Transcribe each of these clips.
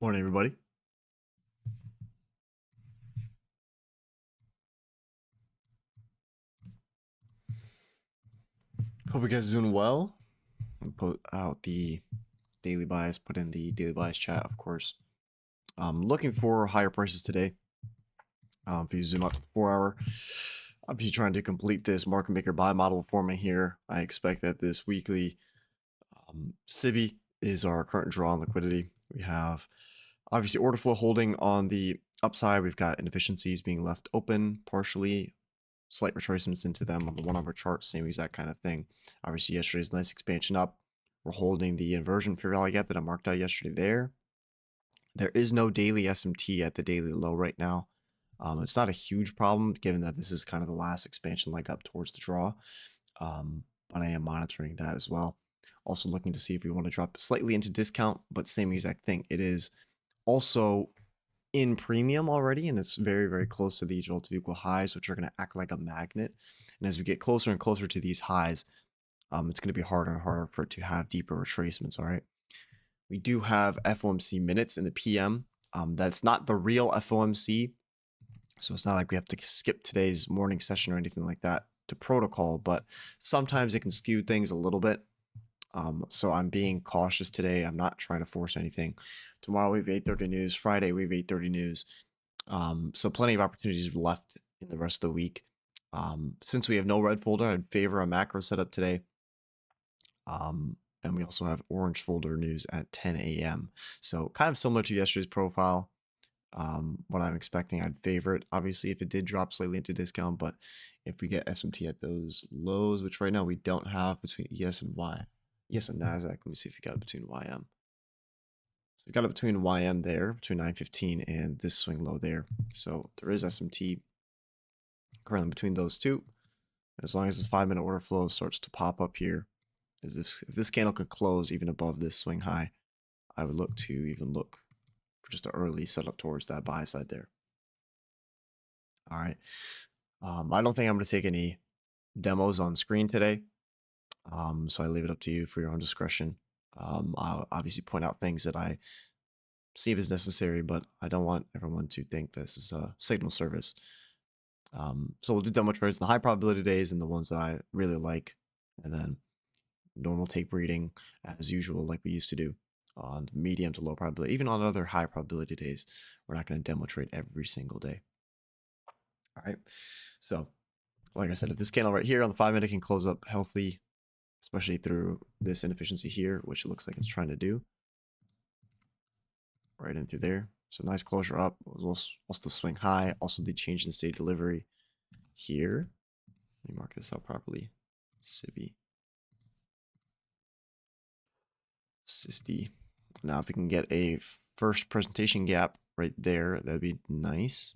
Morning, everybody. Hope you guys are doing well. I'll put out the daily bias, put in the daily bias chat, of course. Looking for higher prices today. If you zoom out to the 4-hour, obviously trying to complete this market maker buy model for me here. I expect that this weekly sibi is our current draw on liquidity. We have obviously order flow holding on the upside. We've got inefficiencies being left open partially, slight retracements into them on the 1-hour chart, same exact kind of thing. Obviously, yesterday's nice expansion up. We're holding the inversion fair value gap that I marked out yesterday there. There is no daily SMT at the daily low right now. It's not a huge problem given that this is kind of the last expansion leg up towards the draw, but I am monitoring that as well. Also looking to see if we want to drop slightly into discount, but same exact thing. It is also in premium already, and it's very, very close to these relative equal highs, which are going to act like a magnet. And as we get closer and closer to these highs, it's going to be harder and harder for it to have deeper retracements. All right. We do have FOMC minutes in the PM. That's not the real FOMC. So it's not like we have to skip today's morning session or anything like that to protocol, but sometimes it can skew things a little bit. So I'm being cautious today. I'm not trying to force anything. Tomorrow we have 8:30 news. Friday we have 8:30 news. So plenty of opportunities left in the rest of the week. Since we have no red folder, I'd favor a macro setup today. And we also have orange folder news at 10 a.m. So kind of similar to yesterday's profile. What I'm expecting, I'd favor it. Obviously, if it did drop slightly into discount, but if we get SMT at those lows, which right now we don't have between ES and Y. ES and NASDAQ. Let me see if we got it between YM. So we got it between YM there, between 915 and this swing low there. So there is SMT currently between those two. As long as the 5-minute order flow starts to pop up here, if this candle could close even above this swing high, I would look to even look for just an early setup towards that buy side there. All right. I don't think I'm going to take any demos on screen today. So I leave it up to you for your own discretion. I'll obviously point out things that I see as necessary, but I don't want everyone to think this is a signal service. So we'll do demo trades, the high probability days and the ones that I really like, and then normal tape reading as usual, like we used to do on medium to low probability. Even on other high probability days, we're not going to demo trade every single day. All right. So like I said, if this candle right here on the 5-minute can close up healthy, especially through this inefficiency here, which it looks like it's trying to do, right in through there. So nice closure up. Also the swing high. Also the change in state delivery here. Let me mark this out properly. Sibi. Sisti. Now if we can get a first presentation gap right there, that'd be nice.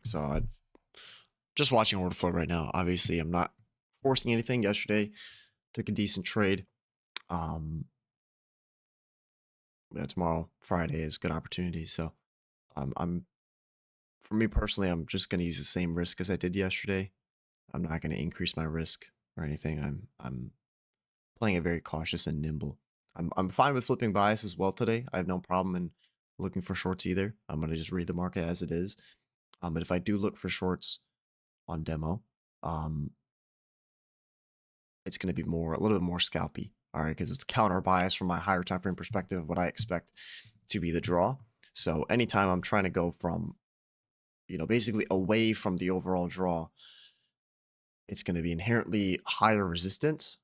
So I'm just watching order flow right now. Obviously, I'm not forcing anything. Yesterday, took a decent trade. Yeah, tomorrow, Friday, is good opportunity. So, for me personally, I'm just going to use the same risk as I did yesterday. I'm not going to increase my risk or anything. I'm playing it very cautious and nimble. I'm fine with flipping bias as well today. I have no problem in looking for shorts either. I'm going to just read the market as it is. But if I do look for shorts on demo, it's going to be a little bit more scalpy. All right, because it's counter bias from my higher time frame perspective of what I expect to be the draw. So anytime I'm trying to go from, basically away from the overall draw, it's going to be inherently higher resistance.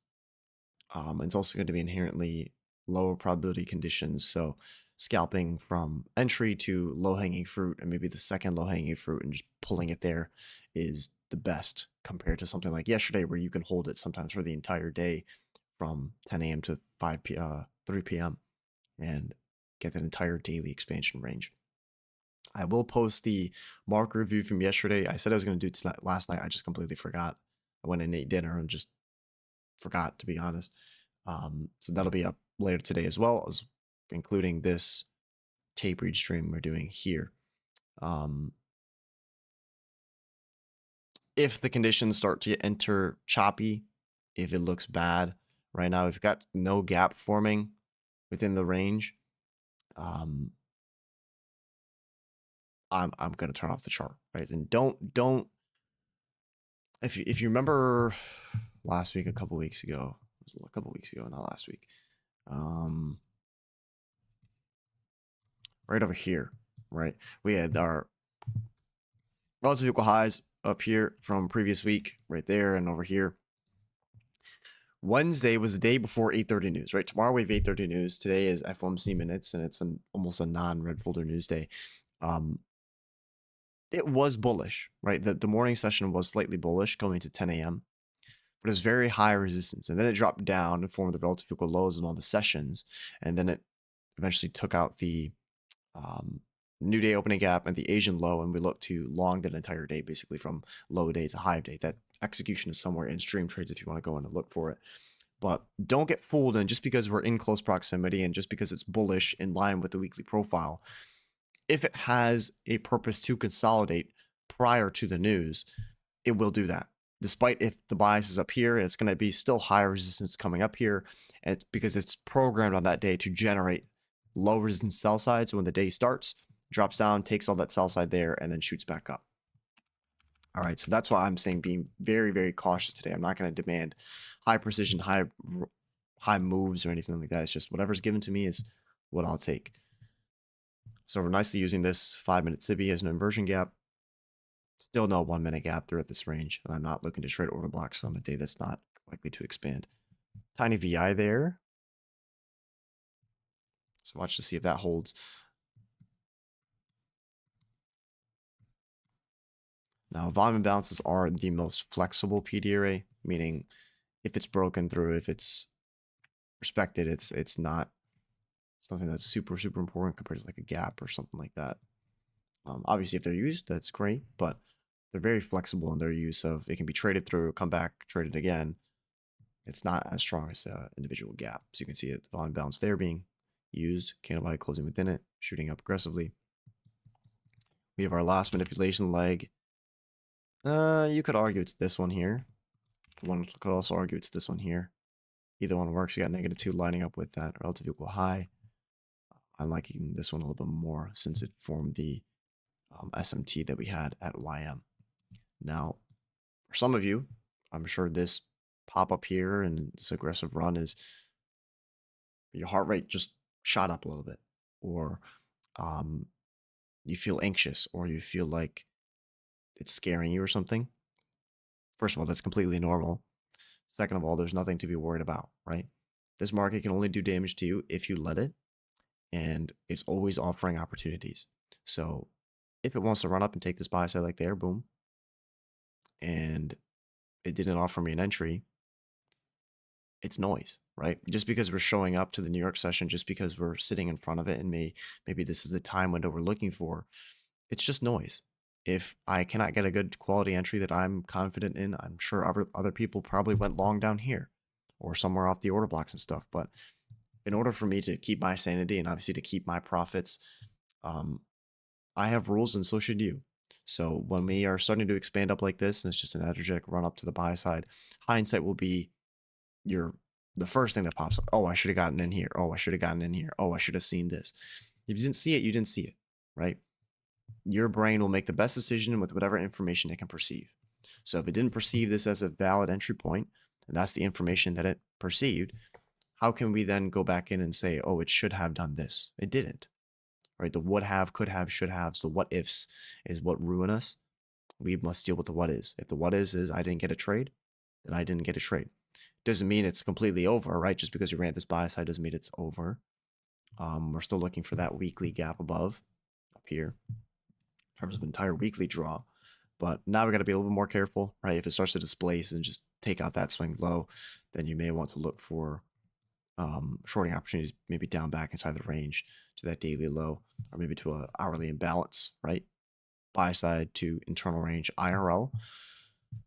It's also going to be inherently lower probability conditions. So scalping from entry to low-hanging fruit and maybe the second low-hanging fruit and just pulling it there is the best compared to something like yesterday where you can hold it sometimes for the entire day from 10 a.m. to 3 p.m. and get that entire daily expansion range. I will post the market review from yesterday. I said I was going to do it tonight, last night. I just completely forgot. I went and ate dinner and just forgot, to be honest. So that'll be up later today as well, as including this tape read stream we're doing here. If the conditions start to enter choppy, if it looks bad. Right now, we've got no gap forming within the range. I'm gonna turn off the chart, right? And don't if you remember last week, a couple weeks ago, it was a couple weeks ago, not last week. Right over here, right? We had our relative equal highs up here from previous week, right there, and over here. Wednesday was the day before 8:30 news, right? Tomorrow we have 8:30 news. Today is FOMC minutes, and it's almost a non-red folder news day. It was bullish, right? The morning session was slightly bullish going to 10 a.m., but it was very high resistance. And then it dropped down and formed the relative equal lows in all the sessions. And then it eventually took out the new day opening gap and the Asian low. And we looked to long that entire day, basically from low day to high day. That execution is somewhere in stream trades if you want to go in and look for it. But don't get fooled. And just because we're in close proximity and just because it's bullish in line with the weekly profile, if it has a purpose to consolidate prior to the news, it will do that. Despite if the bias is up here, it's going to be still high resistance coming up here, and because it's programmed on that day to generate low resistance sell side. So when the day starts, drops down, takes all that sell side there, and then shoots back up. All right, so that's why I'm saying being very, very cautious today. I'm not going to demand high precision, high moves or anything like that. It's just whatever's given to me is what I'll take. So we're nicely using this 5-minute sibi as an inversion gap. Still no 1-minute gap throughout this range, and I'm not looking to trade order blocks on a day that's not likely to expand. Tiny VI there. So watch to see if that holds. Now, volume imbalances are the most flexible PD array, meaning if it's broken through, if it's respected, it's not something that's super, super important compared to like a gap or something like that. Obviously, if they're used, that's great, but they're very flexible in their use of it can be traded through, come back, traded again. It's not as strong as an individual gap. So you can see it, the volume balance there being used, candle body closing within it, shooting up aggressively. We have our last manipulation leg. You could argue it's this one here. One could also argue it's this one here. Either one works. You got -2 lining up with that relative equal high. I'm liking this one a little bit more since it formed the SMT that we had at YM. Now, for some of you, I'm sure this pop up here and this aggressive run is your heart rate just shot up a little bit, or you feel anxious, or you feel like it's scaring you or something. First of all, that's completely normal. Second of all, there's nothing to be worried about, right? This market can only do damage to you if you let it, and it's always offering opportunities. So if it wants to run up and take this buy side like there, boom, and it didn't offer me an entry, it's noise, right? Just because we're showing up to the New York session, just because we're sitting in front of it and maybe this is the time window we're looking for, it's just noise. If I cannot get a good quality entry that I'm confident in, I'm sure other people probably went long down here or somewhere off the order blocks and stuff. But in order for me to keep my sanity and obviously to keep my profits, I have rules and so should you. So when we are starting to expand up like this and it's just an energetic run up to the buy side, hindsight will be the first thing that pops up. Oh, I should have gotten in here. Oh, I should have gotten in here. Oh, I should have seen this. If you didn't see it, you didn't see it, right? Your brain will make the best decision with whatever information it can perceive. So if it didn't perceive this as a valid entry point, and that's the information that it perceived, how can we then go back in and say, oh, it should have done this? It didn't, right? The would have, could have, should have, the what ifs is what ruin us. We must deal with the what is. If the what is I didn't get a trade, then I didn't get a trade. Doesn't mean it's completely over, right? Just because you ran this buy side doesn't mean it's over. We're still looking for that weekly gap above up here in terms of entire weekly draw. But now we got to be a little bit more careful, right? If it starts to displace and just take out that swing low, then you may want to look for shorting opportunities, maybe down back inside the range to that daily low, or maybe to an hourly imbalance, right? Buy side to internal range IRL,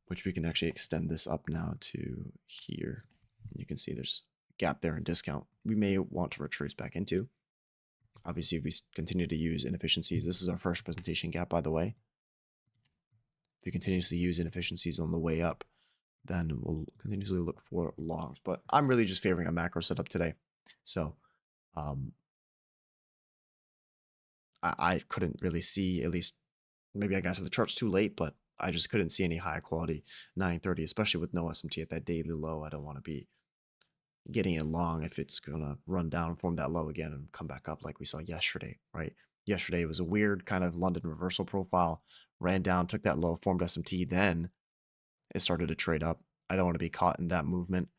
which we can actually extend this up now to here. You can see there's a gap there in discount. We may want to retrace back into. Obviously, if we continue to use inefficiencies, this is our first presentation gap, by the way. If you continuously use inefficiencies on the way up, then we'll continuously look for longs. But I'm really just favoring a macro setup today. So I couldn't really see, at least maybe I got to the charts too late, but I just couldn't see any high quality 930, especially with no SMT at that daily low. I don't want to be getting it long if it's going to run down and form that low again and come back up like we saw yesterday, right? Yesterday was a weird kind of London reversal profile, ran down, took that low, formed SMT, then it started to trade up. I don't want to be caught in that movement.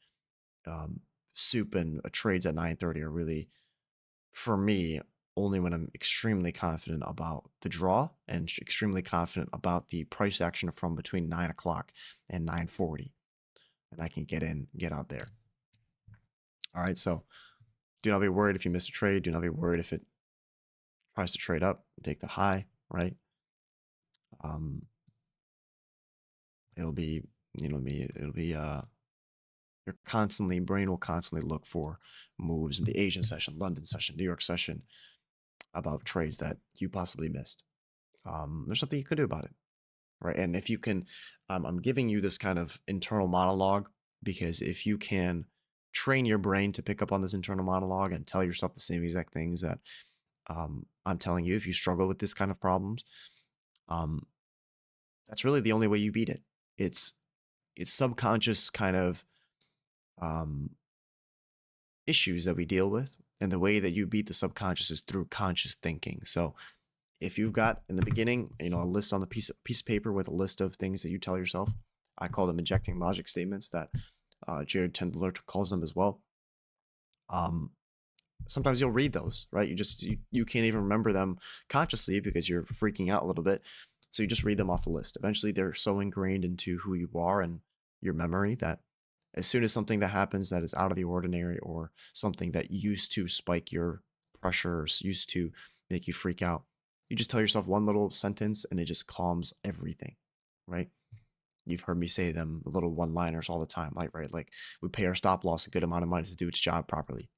Soup and trades at 930 are really, for me, only when I'm extremely confident about the draw and extremely confident about the price action from between 9 o'clock and 9:40, and I can get in, get out there. All right, so do not be worried if you miss a trade. Do not be worried if it tries to trade up, take the high, right? It'll be, it'll be, brain will constantly look for moves in the Asian session, London session, New York session about trades that you possibly missed. There's something you could do about it, right? And if you can, I'm giving you this kind of internal monologue because if you can train your brain to pick up on this internal monologue and tell yourself the same exact things that I'm telling you, if you struggle with this kind of problems, that's really the only way you beat it. It's subconscious kind of issues that we deal with, and the way that you beat the subconscious is through conscious thinking. So if you've got in the beginning, a list on the piece of paper with a list of things that you tell yourself, I call them injecting logic statements that Jared Tendler calls them as well. Sometimes you'll read those, right? You can't even remember them consciously because you're freaking out a little bit. So you just read them off the list. Eventually they're so ingrained into who you are and your memory that as soon as something that happens that is out of the ordinary or something that used to spike your pressures, used to make you freak out, you just tell yourself one little sentence and it just calms everything, right? You've heard me say them little one-liners all the time, right? Like we pay our stop loss a good amount of money to do its job properly.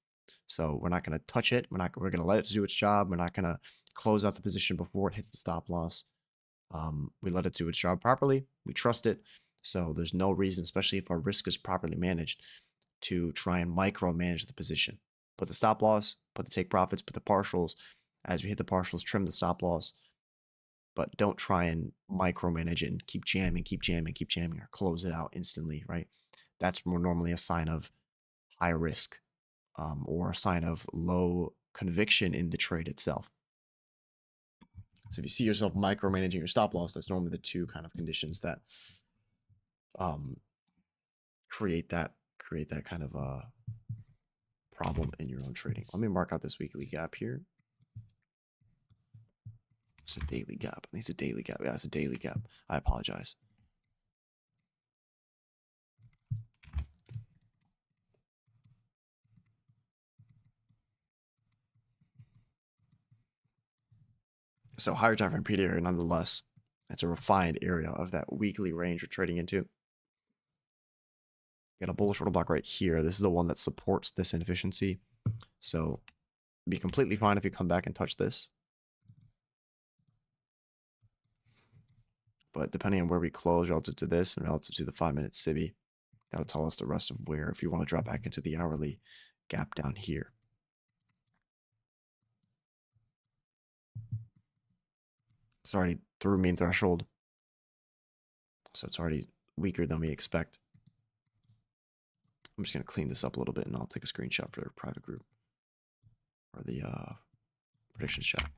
So we're not going to touch it. We're going to let it do its job. We're not going to close out the position before it hits the stop loss. We let it do its job properly. We trust it. So there's no reason, especially if our risk is properly managed, to try and micromanage the position. Put the stop loss, put the take profits, put the partials. As we hit the partials, trim the stop loss. But don't try and micromanage it and keep jamming, or close it out instantly, right? That's more normally a sign of high risk or a sign of low conviction in the trade itself. So if you see yourself micromanaging your stop loss, that's normally the two kind of conditions that create that kind of problem in your own trading. Let me mark out this weekly gap here. It's a daily gap. I think it's a daily gap. Yeah, it's a daily gap. I apologize. So higher time frame PD area nonetheless. It's a refined area of that weekly range we're trading into. Got a bullish order block right here. This is the one that supports this inefficiency. So it'd be completely fine if you come back and touch this. But depending on where we close relative to this and relative to the 5-minute sibi, that'll tell us the rest of where, if you want to drop back into the hourly gap down here. It's already through main threshold. So it's already weaker than we expect. I'm just going to clean this up a little bit and I'll take a screenshot for the private group or the predictions chat.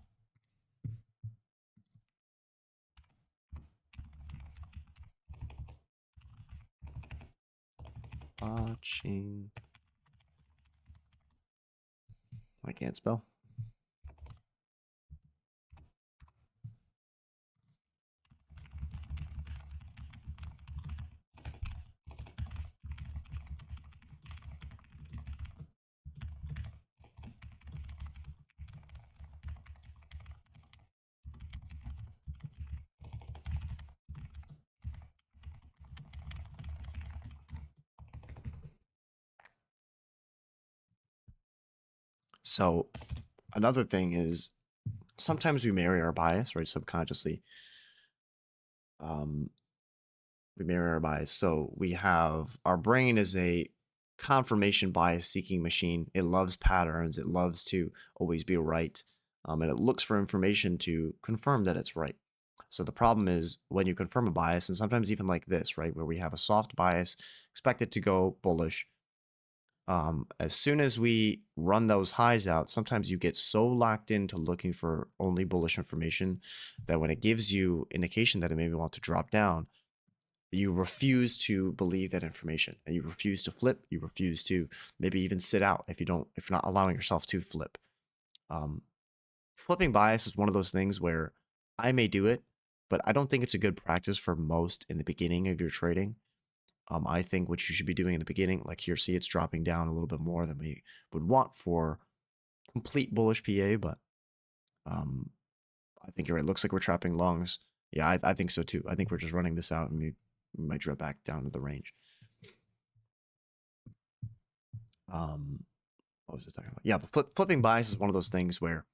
Watching. I can't spell. So another thing is sometimes we marry our bias, right, subconsciously. We mirror error bias. So we have our brain is a confirmation bias seeking machine. It loves patterns. It loves to always be right. And it looks for information to confirm that it's right. So the problem is when you confirm a bias, and sometimes even like this, right, where we have a soft bias, expect it to go bullish. As soon as we run those highs out, sometimes you get so locked into looking for only bullish information that when it gives you indication that it maybe want to drop down, you refuse to believe that information, and you refuse to flip. You refuse to maybe even sit out if you're not allowing yourself to flip. Um, Flipping bias is one of those things where I may do it, but I don't think it's a good practice for most in the beginning of your trading. I think what you should be doing in the beginning, like here, see it's dropping down a little bit more than we would want for complete bullish PA, but um, I think you're right. It looks like we're trapping longs. Yeah, I think so too. I think we're just running this out and we might drop back down to the range. What was I talking about? Yeah, but flipping bias is one of those things where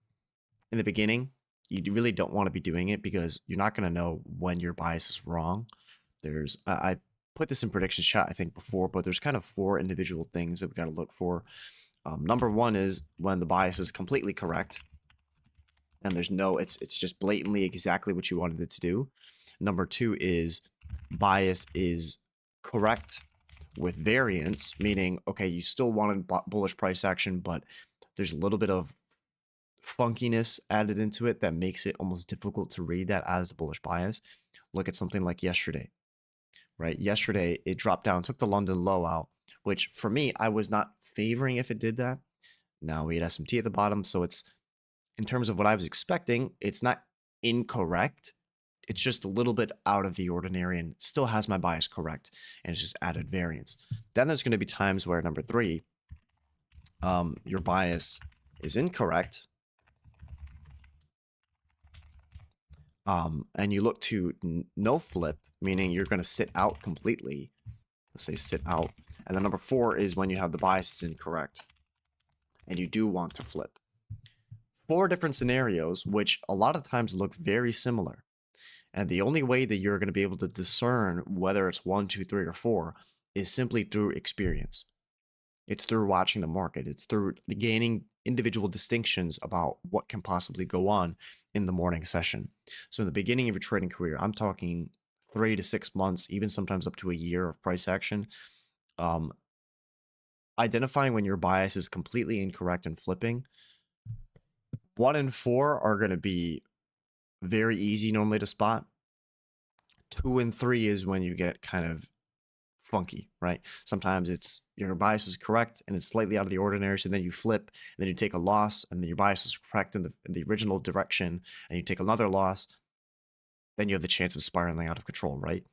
in the beginning, you really don't want to be doing it because you're not going to know when your bias is wrong. I put this in predictions chat, I think, before, but there's kind of 4 individual things that we got to look for. Number 1 is when the bias is completely correct and there's no, it's just blatantly exactly what you wanted it to do. Number 2 is bias is correct with variance, meaning, okay, you still wanted bullish price action, but there's a little bit of funkiness added into it that makes it almost difficult to read that as the bullish bias. Look at something like yesterday, right? Yesterday, it dropped down, took the London low out, which for me, I was not favoring if it did that. Now we had SMT at the bottom, so it's, in terms of what I was expecting, it's not incorrect. It's just a little bit out of the ordinary and still has my bias correct, and it's just added variance. Then there's going to be times where, number 3, your bias is incorrect, and you look to no flip, meaning you're going to sit out completely. Let's say sit out. And then number 4 is when you have the bias is incorrect and you do want to flip. 4 different scenarios, which a lot of times look very similar. And the only way that you're going to be able to discern whether it's 1, 2, 3, or 4 is simply through experience. It's through watching the market. It's through gaining individual distinctions about what can possibly go on in the morning session. So in the beginning of your trading career, I'm talking 3 to 6 months, even sometimes up to a year of price action. Identifying when your bias is completely incorrect and flipping. 1 and 4 are going to be very easy normally to spot. 2 and 3 is when you get kind of funky, right? Sometimes it's your bias is correct and it's slightly out of the ordinary, so then you flip, and then you take a loss, and then your bias is correct in the original direction, and you take another loss, then you have the chance of spiraling out of control, right?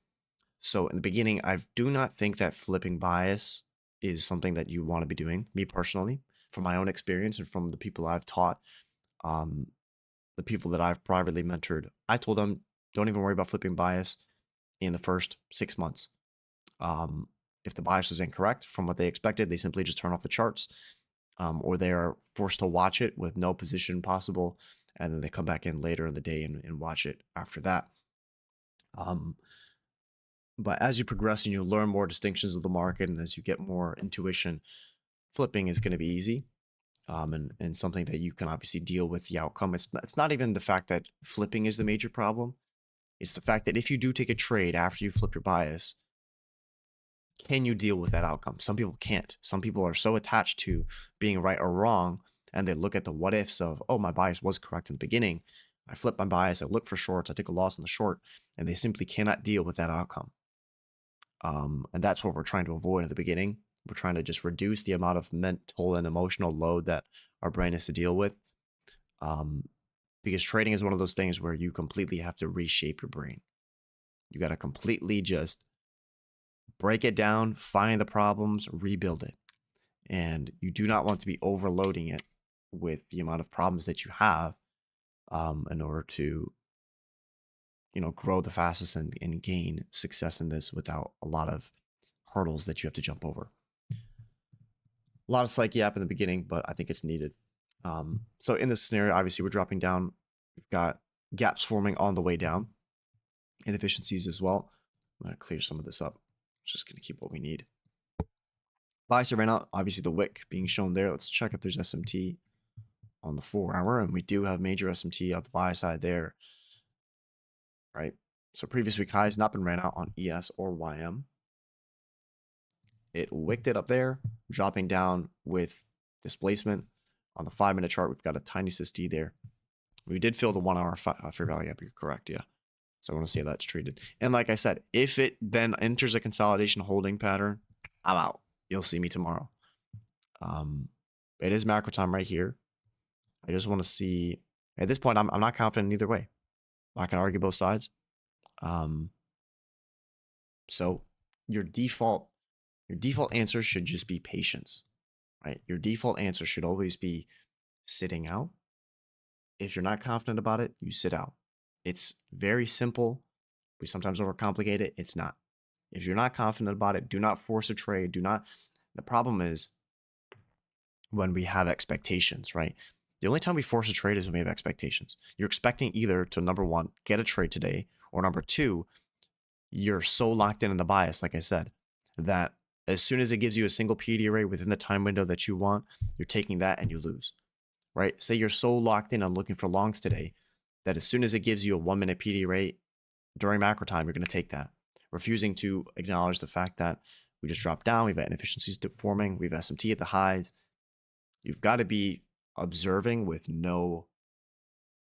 So in the beginning, I do not think that flipping bias is something that you want to be doing. Me personally, from my own experience and from the people I've taught, the people that I've privately mentored, I told them, don't even worry about flipping bias in the first 6 months. If the bias is incorrect from what they expected, they simply just turn off the charts, or they are forced to watch it with no position possible, and then they come back in later in the day and watch it after that. But as you progress and you learn more distinctions of the market, and as you get more intuition, flipping is going to be easy, and something that you can obviously deal with the outcome. It's not even the fact that flipping is the major problem. It's the fact that if you do take a trade after you flip your bias, can you deal with that outcome? Some people can't. Some people are so attached to being right or wrong, and they look at the what ifs of, oh, my bias was correct in the beginning. I flip my bias, I look for shorts, I take a loss on the short, and they simply cannot deal with that outcome. And that's what we're trying to avoid at the beginning. We're trying to just reduce the amount of mental and emotional load that our brain has to deal with. Because trading is one of those things where you completely have to reshape your brain. You got to completely just break it down, find the problems, rebuild it. And you do not want to be overloading it with the amount of problems that you have, in order to, grow the fastest and gain success in this without a lot of hurdles that you have to jump over. A lot of psyche app in the beginning, but I think it's needed. So in this scenario, obviously we're dropping down. We've got gaps forming on the way down, inefficiencies as well. I'm going to clear some of this up. Just going to keep what we need. Bisi ran out. Obviously, the wick being shown there. Let's check if there's SMT on the 4 hour. And we do have major SMT on the buy side there. Right? So previous week highs not been ran out on ES or YM. It wicked it up there, dropping down with displacement. On the 5-minute chart, we've got a tiny SSD there. We did fill the 1 hour fair value gap. You're correct, yeah. So I want to see how that's treated. And like I said, if it then enters a consolidation holding pattern, I'm out. You'll see me tomorrow. It is macro time right here. I just want to see. At this point, I'm not confident either way. I'm not going to argue both sides. So your default answer should just be patience, right? Your default answer should always be sitting out. If you're not confident about it, you sit out. It's very simple. We sometimes overcomplicate it. It's not. If you're not confident about it, do not force a trade. The problem is when we have expectations, right? The only time we force a trade is when we have expectations. You're expecting either to, number one, get a trade today, or number two, you're so locked in the bias, like I said, that as soon as it gives you a single PD array within the time window that you want, you're taking that and you lose, right? Say you're so locked in on looking for longs today that as soon as it gives you a 1-minute PD array during macro time, you're going to take that, refusing to acknowledge the fact that we just dropped down, we've got inefficiencies forming, we've SMT at the highs. You've got to be observing with no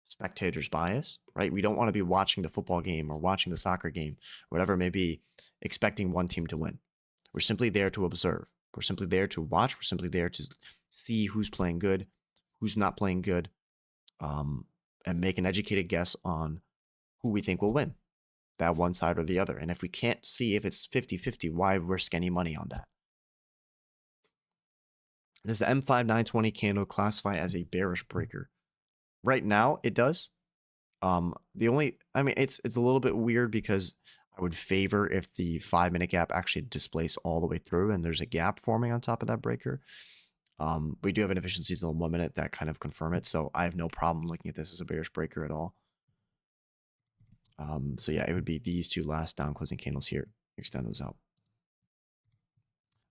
spectator's bias, right? We don't want to be watching the football game or watching the soccer game, whatever it may be, expecting one team to win. We're simply there to observe. We're simply there to watch. We're simply there to see who's playing good, who's not playing good, and make an educated guess on who we think will win, that one side or the other. And if we can't see if it's 50-50, why risk any money on that? Does the M5920 candle classify as a bearish breaker? Right now, it does. It's a little bit weird because I would favor if the 5-minute gap actually displays all the way through and there's a gap forming on top of that breaker. We do have inefficiencies in the 1 minute that kind of confirm it, so I have no problem looking at this as a bearish breaker at all. So yeah, it would be these two last down closing candles here. Extend those out.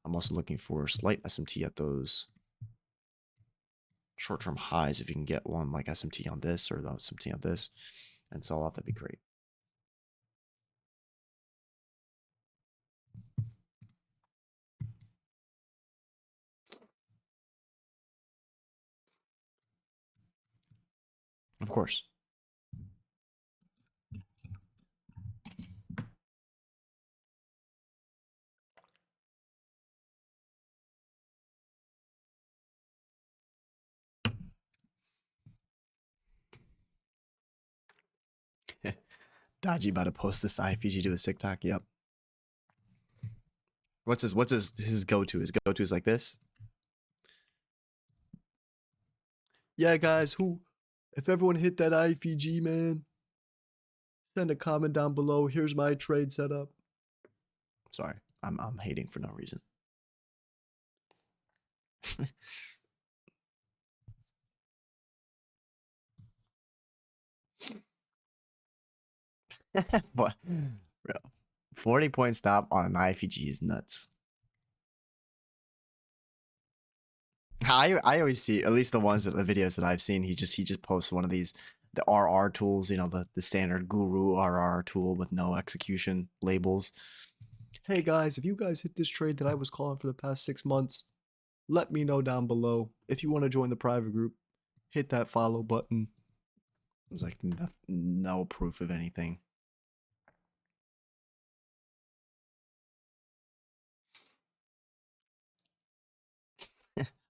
I'm also looking for slight SMT at those short-term highs. If you can get one like SMT on this or the SMT on this and sell off, that'd be great. Of course. Dodgy about to post this IPG to his TikTok. Yep. What's his go-to? His go-to is like this. Yeah, guys, if everyone hit that IPG, man, send a comment down below. Here's my trade setup. Sorry, I'm hating for no reason. But bro, 40-point stop on an IPG is nuts. I always see, at least the videos that I've seen, he just posts one of these, the RR tools, you know, the standard guru RR tool with no execution labels. Hey guys, if you guys hit this trade that I was calling for the past 6 months, let me know down below. If you want to join the private group, hit that follow button. It was like no proof of anything.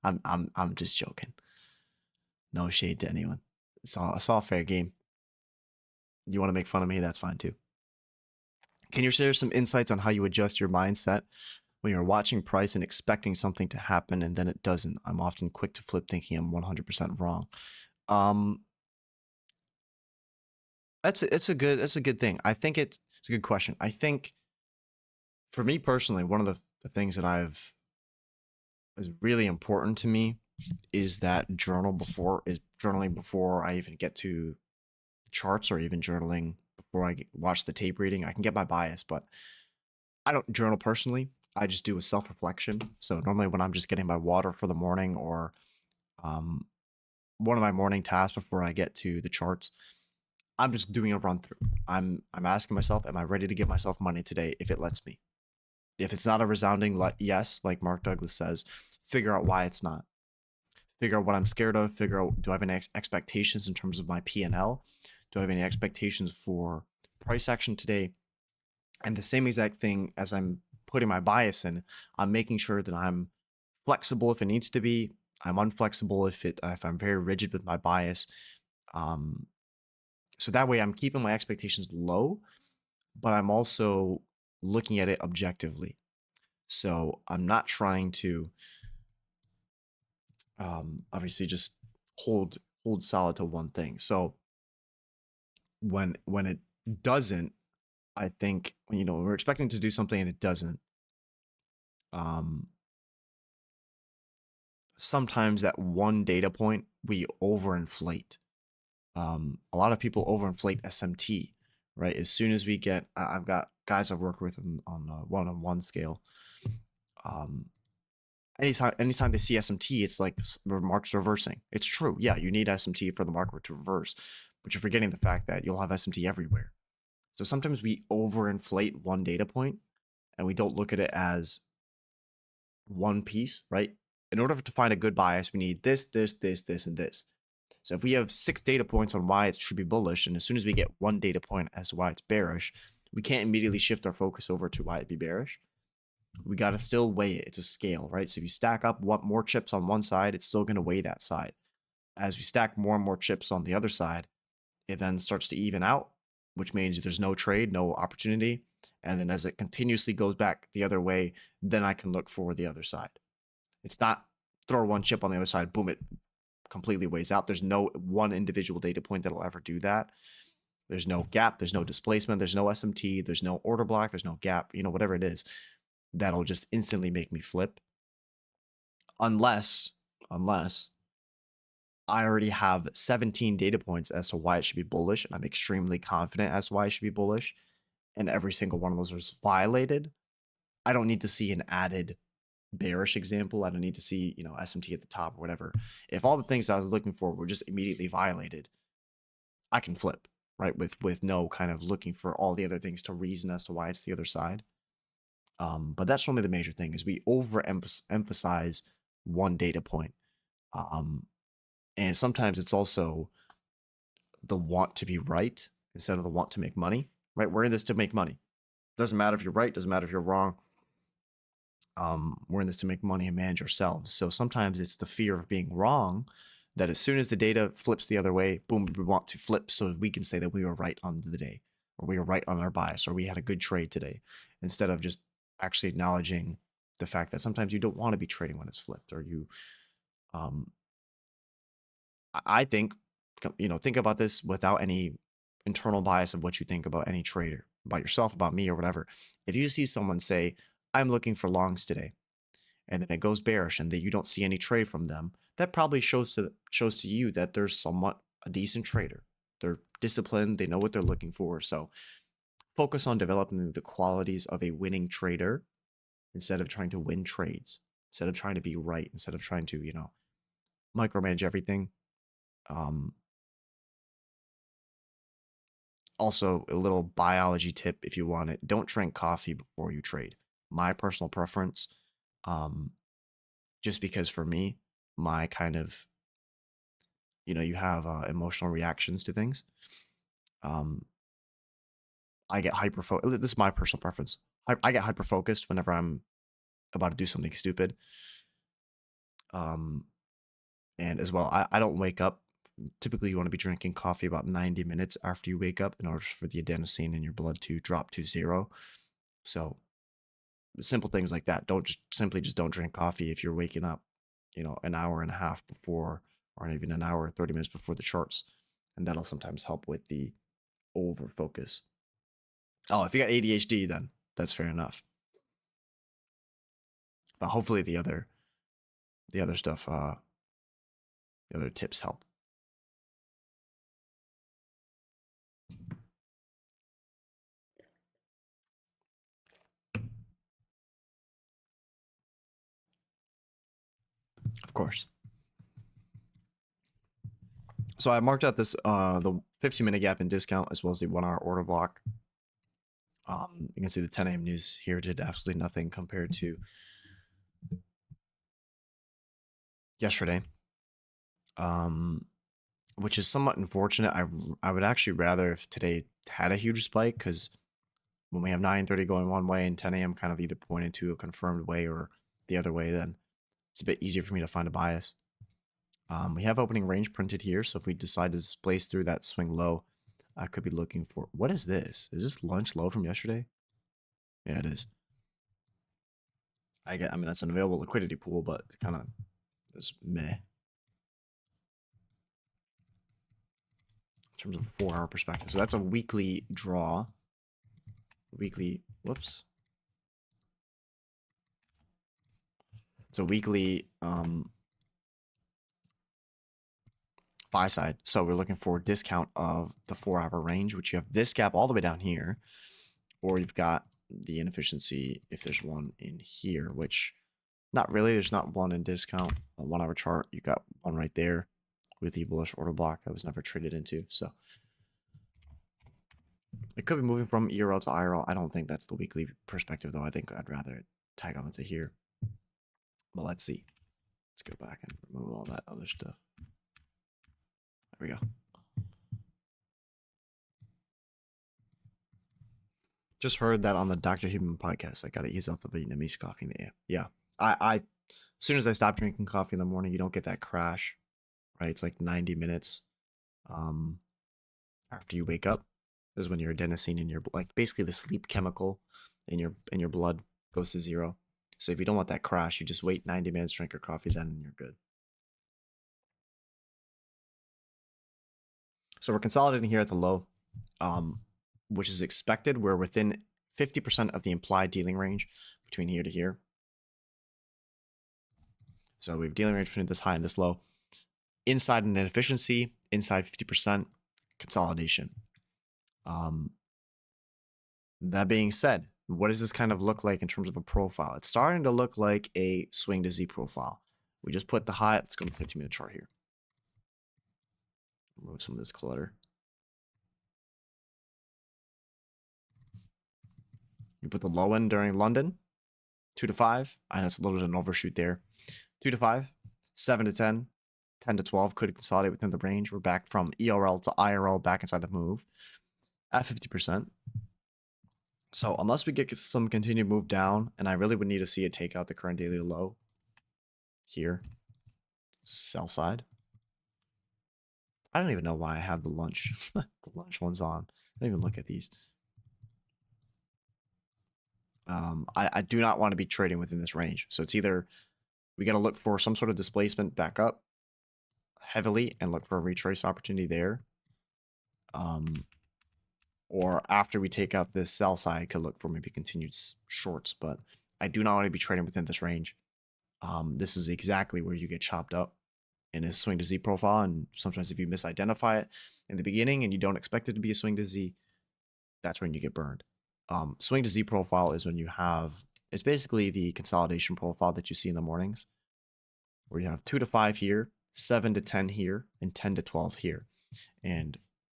I'm just joking. No shade to anyone. It's all fair game. You want to make fun of me? That's fine too. Can you share some insights on how you adjust your mindset when you're watching price and expecting something to happen and then it doesn't? I'm often quick to flip thinking I'm 100% wrong. It's a good thing. I think it's a good question. I think for me personally, one of the things that is really important to me is that journaling before I even get to charts, or even journaling before I watch the tape reading. I can get my bias, but I don't journal personally. I just do a self-reflection. So normally when I'm just getting my water for the morning, or um, one of my morning tasks before I get to the charts, I'm just doing a run through. I'm asking myself, am I ready to give myself money today if it lets me? If it's not a resounding yes, like Mark Douglas says, figure out why it's not. Figure out what I'm scared of. Figure out, do I have any expectations in terms of my P&L? Do I have any expectations for price action today? And the same exact thing as I'm putting my bias in, I'm making sure that I'm flexible if it needs to be. I'm unflexible if I'm very rigid with my bias. Um, so that way I'm keeping my expectations low, but I'm also looking at it objectively. So I'm not trying to obviously just hold solid to one thing. So when it doesn't, I think when we're expecting to do something and it doesn't, um, sometimes that one data point we overinflate. A lot of people overinflate SMT, right? As soon as we get, I've got guys I've worked with on a one-on-one scale. Um, anytime they see SMT, it's like the market's reversing. It's true. Yeah, you need SMT for the market to reverse, but you're forgetting the fact that you'll have SMT everywhere. So sometimes we overinflate one data point and we don't look at it as one piece, right? In order to find a good bias, we need this, this, this, this, and this. So if we have 6 data points on why it should be bullish, and as soon as we get one data point as to why it's bearish, we can't immediately shift our focus over to why it'd be bearish. We got to still weigh it. It's a scale, right? So if you stack up more chips on one side, it's still going to weigh that side. As we stack more and more chips on the other side, it then starts to even out, which means if there's no trade, no opportunity. And then as it continuously goes back the other way, then I can look for the other side. It's not throw one chip on the other side, boom, it completely weighs out. There's no one individual data point that'll ever do that. There's no gap, there's no displacement, there's no SMT, there's no order block, there's no gap, whatever it is, that'll just instantly make me flip. Unless I already have 17 data points as to why it should be bullish, and I'm extremely confident as to why it should be bullish, and every single one of those is violated. I don't need to see an added bearish example. I don't need to see, SMT at the top or whatever. If all the things I was looking for were just immediately violated, I can flip, right? With no kind of looking for all the other things to reason as to why it's the other side. But that's normally the major thing is we overemphasize one data point. And sometimes it's also the want to be right instead of the want to make money, right? We're in this to make money. Doesn't matter if you're right, doesn't matter if you're wrong. We're in this to make money and manage ourselves. So sometimes it's the fear of being wrong that as soon as the data flips the other way, boom, we want to flip so we can say that we were right on the day, or we were right on our bias, or we had a good trade today, instead of just actually acknowledging the fact that sometimes you don't want to be trading when it's flipped, or um, I think, think about this without any internal bias of what you think about any trader, about yourself, about me, or whatever. If you see someone say, I'm looking for longs today, and then it goes bearish and that you don't see any trade from them, that probably shows to you that they're somewhat a decent trader. They're disciplined, they know what they're looking for. So focus on developing the qualities of a winning trader instead of trying to win trades, instead of trying to be right, instead of trying to, micromanage everything. Also, a little biology tip if you want it: don't drink coffee before you trade. My personal preference, um, just because for me, my kind of, you have emotional reactions to things. Um, I get hyper focused. This is my personal preference. I get hyper focused whenever I'm about to do something stupid. Um, and as well, I don't wake up. Typically, you want to be drinking coffee about 90 minutes after you wake up in order for the adenosine in your blood to drop to 0. So simple things like that. Simply just don't drink coffee if you're waking up, an hour and a half before, or even an hour 30 minutes before the charts, and that'll sometimes help with the over focus. Oh, if you got ADHD, then that's fair enough. But hopefully the other stuff, the other tips help. Of course. So I marked out this the 15-minute gap in discount as well as the 1-hour order block. You can see the 10 a.m. news here did absolutely nothing compared to yesterday, which is somewhat unfortunate. I would actually rather if today had a huge spike, because when we have 9:30 going one way and 10 a.m. kind of either pointing to a confirmed way or the other way, then it's a bit easier for me to find a bias. We have opening range printed here, so if we decide to displace through that swing low, I could be looking for, what is this? Is this lunch low from yesterday? Yeah, it is. I mean, that's an available liquidity pool, but it kind of is meh. In terms of a 4-hour perspective. So that's a weekly draw. Weekly, whoops. It's a weekly buy side. So we're looking for a discount of the 4-hour range, which you have this gap all the way down here, or you've got the inefficiency if there's one in here, which not really. There's not one in discount. A 1-hour chart, you got one right there with the bullish order block that was never traded into. So it could be moving from ERL to IRL. I don't think that's the weekly perspective, though. I think I'd rather tag on into here. But let's see. Let's go back and remove all that other stuff. There we go. Just heard that on the Dr. Human podcast. I got to ease off the Vietnamese coffee in the air. Yeah. As soon as I stop drinking coffee in the morning, you don't get that crash, right? It's like 90 minutes after you wake up. This is when your adenosine in your, like, basically the sleep chemical in your blood goes to zero. So if you don't want that crash, you just wait 90 minutes, drink your coffee, then you're good. So we're consolidating here at the low, which is expected. We're within 50% of the implied dealing range between here to here. So we have dealing range between this high and this low. Inside an inefficiency, inside 50% consolidation. That being said, what does this kind of look like in terms of a profile? It's starting to look like a swing to Z profile. We just put the high. Let's go to the 15-minute chart here. Remove some of this clutter. You put the low end during London, 2 to 5. I know it's a little bit of an overshoot there. 2 to 5, 7 to 10, 10 to 12 could consolidate within the range. We're back from ERL to IRL, back inside the move at 50%. So unless we get some continued move down, and I really would need to see it take out the current daily low here, sell side. I don't even know why I have the lunch. The lunch one's on. I don't even look at these. I do not want to be trading within this range. So it's either we got to look for some sort of displacement back up heavily and look for a retrace opportunity there. Or after we take out this sell side, could look for maybe continued shorts. But I do not want to be trading within this range. This is exactly where you get chopped up in a swing to Z profile. And sometimes if you misidentify it in the beginning and you don't expect it to be a swing to Z, that's when you get burned. Swing to Z profile is when you have, it's basically the consolidation profile that you see in the mornings, where you have 2 to 5 here, 7 to 10 here, and 10 to 12 here. And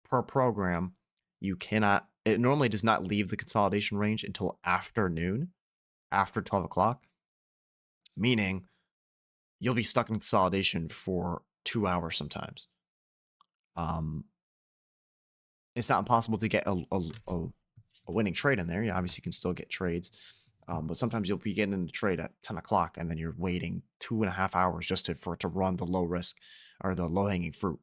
per program, you cannot, it normally does not leave the consolidation range until afternoon, after 12 o'clock, meaning you'll be stuck in consolidation for 2 hours sometimes. It's not impossible to get a winning trade in there. You obviously can still get trades, but sometimes you'll be getting in the trade at 10 o'clock and then you're waiting 2.5 hours just for it to run the low risk or the low hanging fruit.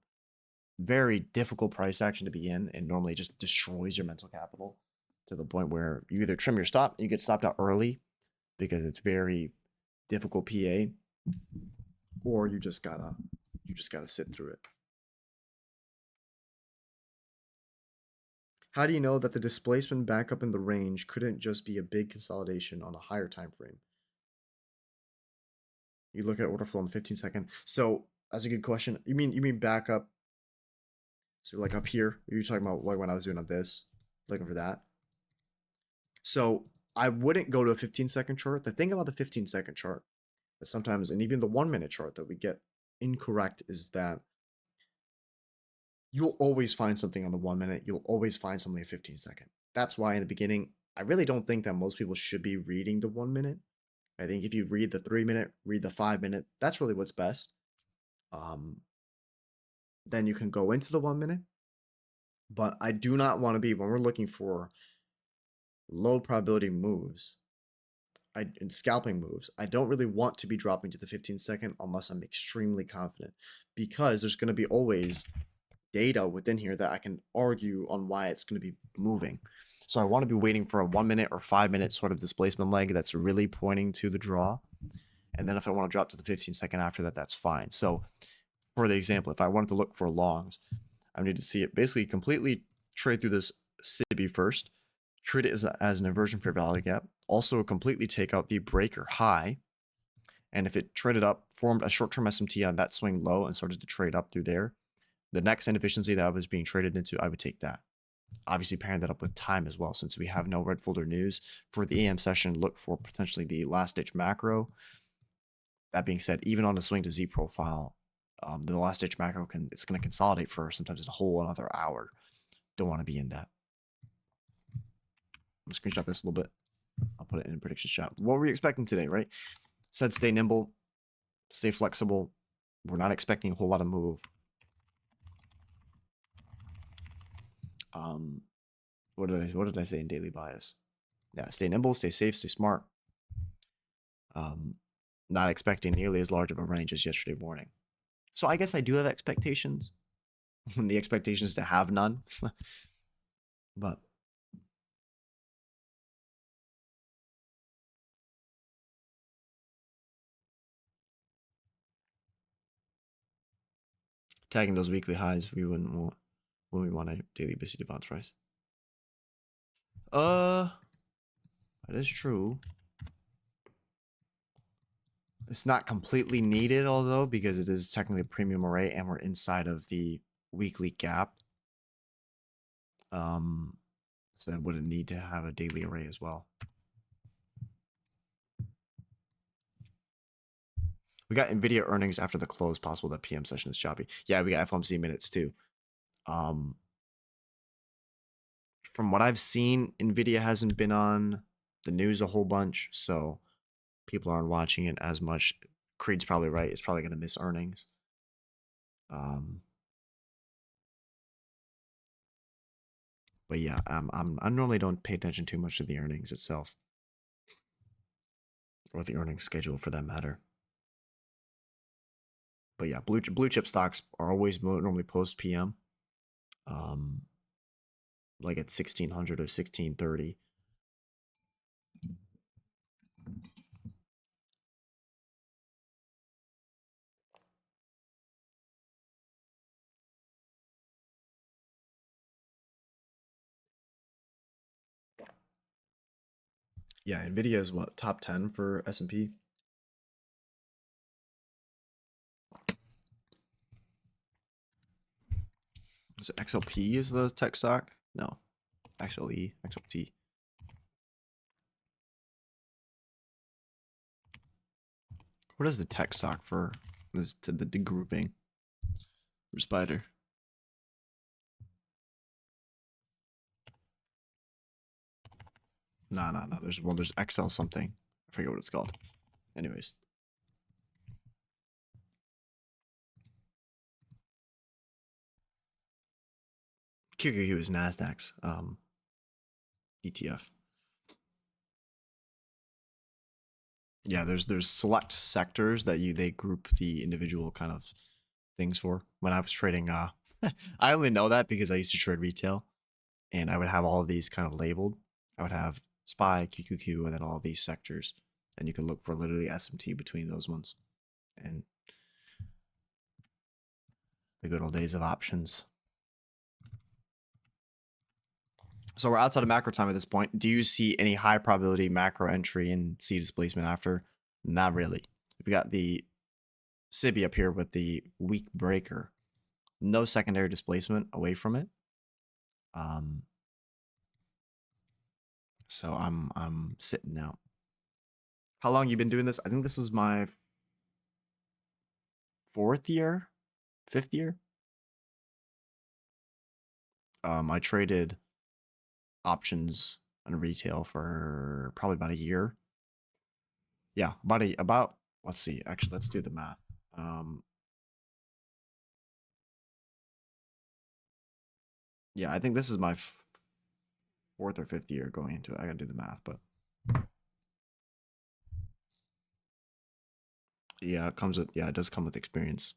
Very difficult price action to be in, and normally just destroys your mental capital to the point where you either trim your stop, you get stopped out early because it's very difficult PA, or you just gotta sit through it. How do you know that the displacement back up in the range couldn't just be a big consolidation on a higher time frame? You look at order flow in the 15-second. So that's a good question. You mean back up? So like up here, you're talking about like when I was doing this, looking for that. So I wouldn't go to a 15-second chart. The thing about the 15-second chart sometimes, and even the 1 minute chart that we get incorrect, is that you'll always find something on the 1 minute. You'll always find something at 15-second. That's why in the beginning, I really don't think that most people should be reading the 1 minute. I think if you read the 3 minute, read the 5 minute, that's really what's best. Then you can go into the 1 minute. But I do not want to be, when we're looking for low probability moves, and scalping moves, I don't really want to be dropping to the 15-second unless I'm extremely confident, because there's going to be always data within here that I can argue on why it's going to be moving. So I want to be waiting for a 1 minute or 5 minute sort of displacement leg that's really pointing to the draw. And then if I want to drop to the 15-second after that, that's fine. So for the example, if I wanted to look for longs, I need to see it basically completely trade through this sibi first, treat it as an inversion fair value gap, also completely take out the breaker high. And if it traded up, formed a short-term SMT on that swing low and started to trade up through there, the next inefficiency that I was being traded into, I would take that. Obviously pairing that up with time as well, since we have no red folder news. For the AM session, look for potentially the last ditch macro. That being said, even on the swing to Z profile, the last ditch macro it's going to consolidate for sometimes a whole another hour. Don't want to be in that. I'm going to screenshot this a little bit. I'll put it in predictions chat. What were we expecting today, right? Said stay nimble, stay flexible. We're not expecting a whole lot of move. What did I say in daily bias? Yeah, stay nimble, stay safe, stay smart. Not expecting nearly as large of a range as yesterday morning. So I guess I do have expectations. The expectation is to have none. But tagging those weekly highs, we wouldn't want when we want a daily bisi advance price. That is true. It's not completely needed, although, because it is technically a premium array and we're inside of the weekly gap. So I wouldn't need to have a daily array as well. We got NVIDIA earnings after the close. Possible that PM session is choppy. Yeah, we got FOMC minutes too. From what I've seen, NVIDIA hasn't been on the news a whole bunch, so people aren't watching it as much. Creed's probably right. It's probably going to miss earnings. But yeah, I normally don't pay attention too much to the earnings itself, or the earnings schedule for that matter. But yeah, blue chip stocks are always normally post PM, like at 1600 or 1630. Yeah, NVIDIA is what, top 10 for S&P? Is it XLP is the tech stock? No, XLE, XLT. What is the tech stock for this to the grouping for Spider? No. There's XL something. I forget what it's called. Anyways. QQQ is Nasdaq's ETF. Yeah, there's select sectors that they group the individual kind of things for. When I was trading, I only know that because I used to trade retail, and I would have all of these kind of labeled. I would have SPY, QQQ, and then all of these sectors, and you can look for literally SMT between those ones. And the good old days of options. So we're outside of macro time at this point. Do you see any high probability macro entry and C displacement after? Not really. We got the sibi up here with the weak breaker. No secondary displacement away from it. So I'm sitting out. How long you been doing this? I think this is my 4th year, 5th year. I traded options on retail for probably about a year. Yeah, about let's see. Actually, let's do the math. Yeah, I think this is my 4th or 5th year going into it. I gotta do the math, but yeah, it does come with experience.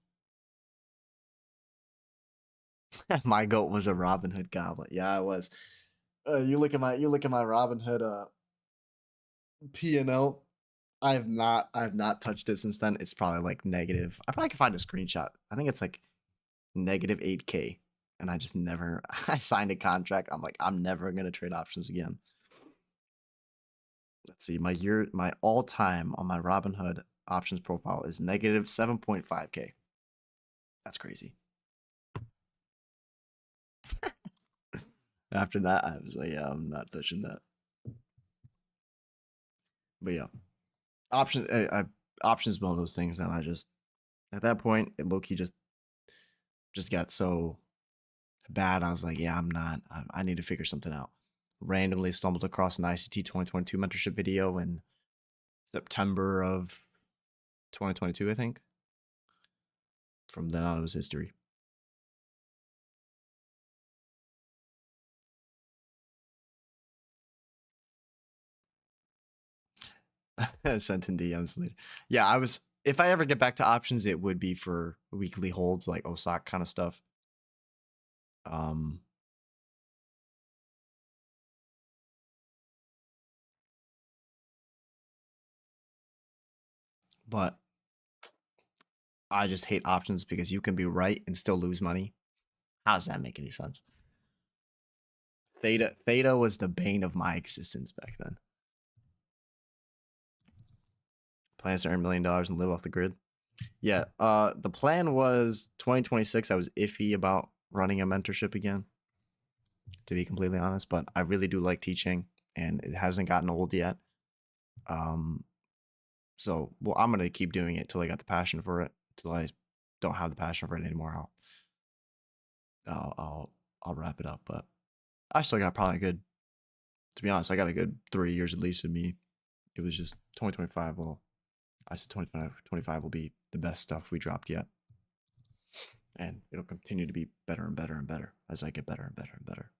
My goat was a Robin Hood goblet. Yeah, it was. You look at my Robin Hood P&L. I have not touched it since then. It's probably like negative. I probably can find a screenshot. I think it's like negative 8K. And I just never I signed a contract. I'm like, I'm never gonna trade options again. Let's see, my all-time on my Robinhood options profile is negative 7.5K. That's crazy. After that, I was like, yeah, I'm not touching that. But yeah, options one of those things that I just at that point it low-key just got so bad. I was like, yeah, I'm not. I need to figure something out. Randomly stumbled across an ICT 2022 mentorship video in September of 2022, I think. From then on, it was history. Sent in DMs later. Yeah, I was. If I ever get back to options, it would be for weekly holds, like OSAC kind of stuff. But I just hate options because you can be right and still lose money. How does that make any sense? Theta was the bane of my existence back then. Plans to earn $1 million and live off the grid. Yeah, the plan was 2026. I was iffy about running a mentorship again, to be completely honest, but I really do like teaching and it hasn't gotten old yet. So well, I'm gonna keep doing it till I got the passion for it. Till I don't have the passion for it anymore, I'll wrap it up. But I still got probably a good, to be honest, I got a good 3 years at least of me. It was just 2025. Well, I said 2025 will be the best stuff we dropped yet. And it'll continue to be better and better and better as I get better and better and better.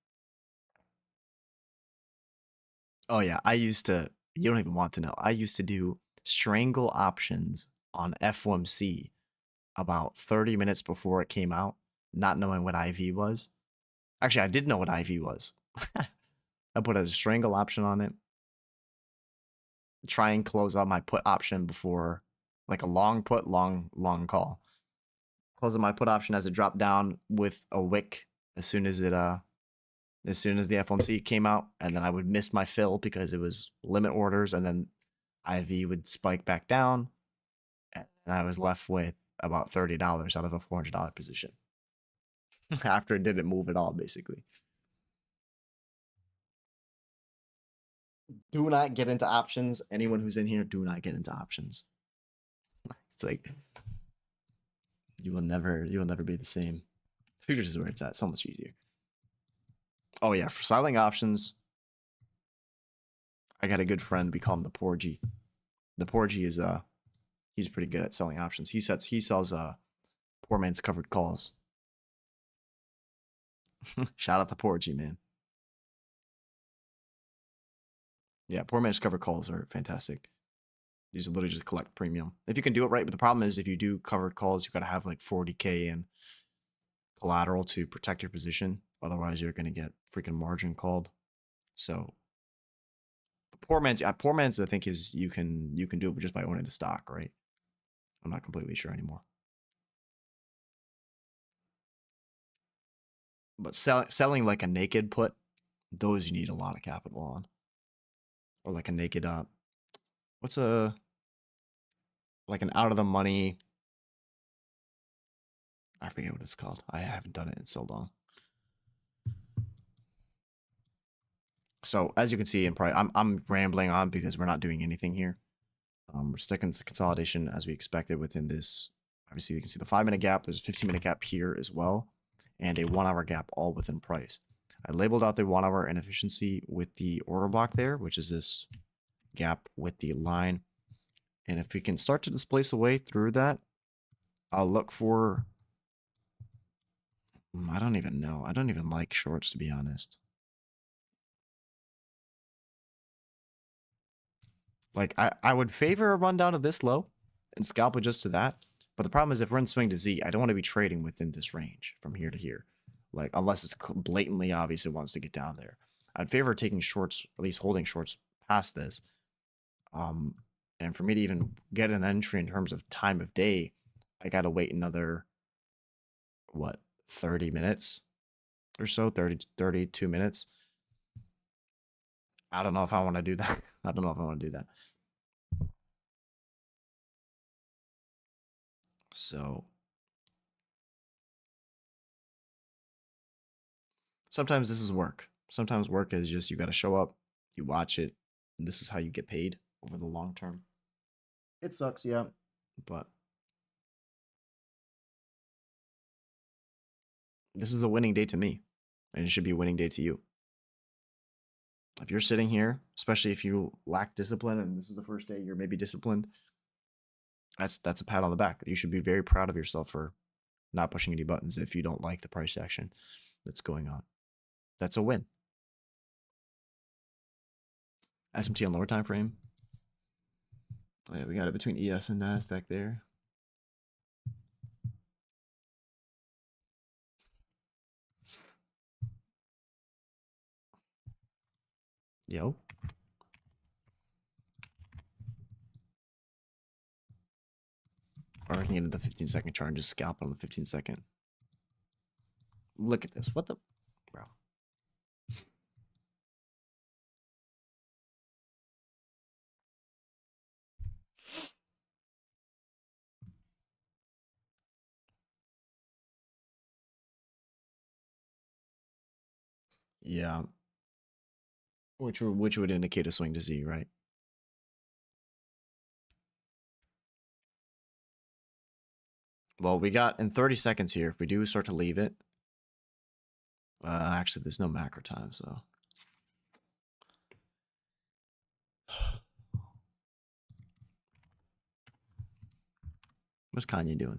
Oh yeah, you don't even want to know. I used to do strangle options on F1C about 30 minutes before it came out, not knowing what IV was. Actually, I did know what IV was. I put a strangle option on it. Try and close out my put option before, like a long put, long call. Close out my put option as it dropped down with a wick as soon as the FOMC came out, and then I would miss my fill because it was limit orders, and then IV would spike back down, and I was left with about $30 out of a $400 position after it didn't move at all, basically. Do not get into options. Anyone who's in here, do not get into options. It's like you will never be the same. Futures is where it's at. So much easier. Oh yeah, for selling options, I got a good friend. We call him the Poor G. The Poor G is he's pretty good at selling options. He sells poor man's covered calls. Shout out to Poor G, man. Yeah, poor man's covered calls are fantastic. These are literally just collect premium. If you can do it right, but the problem is if you do covered calls, you gotta have like 40K in collateral to protect your position. Otherwise, you're gonna get freaking margin called. So poor man's, I think is you can do it just by owning the stock, right? I'm not completely sure anymore. But selling like a naked put, those you need a lot of capital on. Or like a naked what's a like an out of the money, I forget what it's called. I haven't done it in so long. So as you can see, and probably I'm rambling on because we're not doing anything here. We're sticking to consolidation as we expected within this Obviously, you can see the 5-minute gap. There's a 15-minute gap here as well, and a 1-hour gap all within price. I labeled out the 1-hour inefficiency with the order block there, which is this gap with the line. And if we can start to displace away through that, I'll look for... I don't even know. I don't even like shorts, to be honest. Like, I would favor a rundown of this low and scalp adjust to that. But the problem is if we're in swing to Z, I don't want to be trading within this range from here to here. Like, unless it's blatantly obvious it wants to get down there. I'd favor taking shorts, at least holding shorts past this. And for me to even get an entry in terms of time of day, I got to wait another, what, 30 minutes or so, 32 minutes. I don't know if I want to do that. I don't know if I want to do that. So sometimes this is work. Sometimes work is just you got to show up, you watch it, and this is how you get paid over the long term. It sucks, yeah, but this is a winning day to me, and it should be a winning day to you. If you're sitting here, especially if you lack discipline and this is the first day you're maybe disciplined, that's a pat on the back. You should be very proud of yourself for not pushing any buttons if you don't like the price action that's going on. That's a win. SMT on lower time frame. Oh, yeah, we got it between ES and NASDAQ there. Yo. Or I can get into the 15-second chart and just scalp on the 15-second. Look at this. What the... Bro. Yeah. Which would indicate a swing to Z, right? Well, we got in 30 seconds here. If we do start to leave it, actually, there's no macro time, so. What's Kanye doing?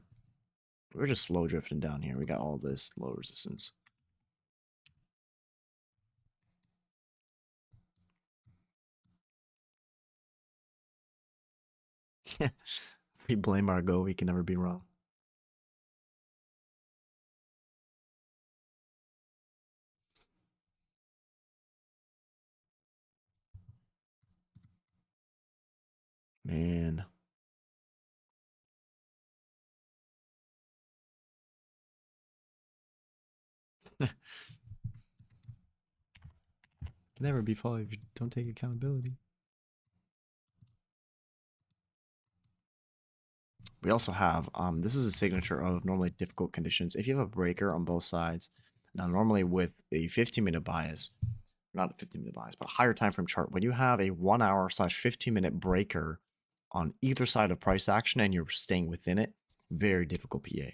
We're just slow drifting down here. We got all this low resistance. If we blame our go, we can never be wrong. Man. Never be followed if you don't take accountability. We also have, this is a signature of normally difficult conditions. If you have a breaker on both sides, now normally with a 15-minute bias, not a 15-minute bias, but a higher time frame chart, when you have a 1-hour / 15-minute breaker on either side of price action and you're staying within it, very difficult PA.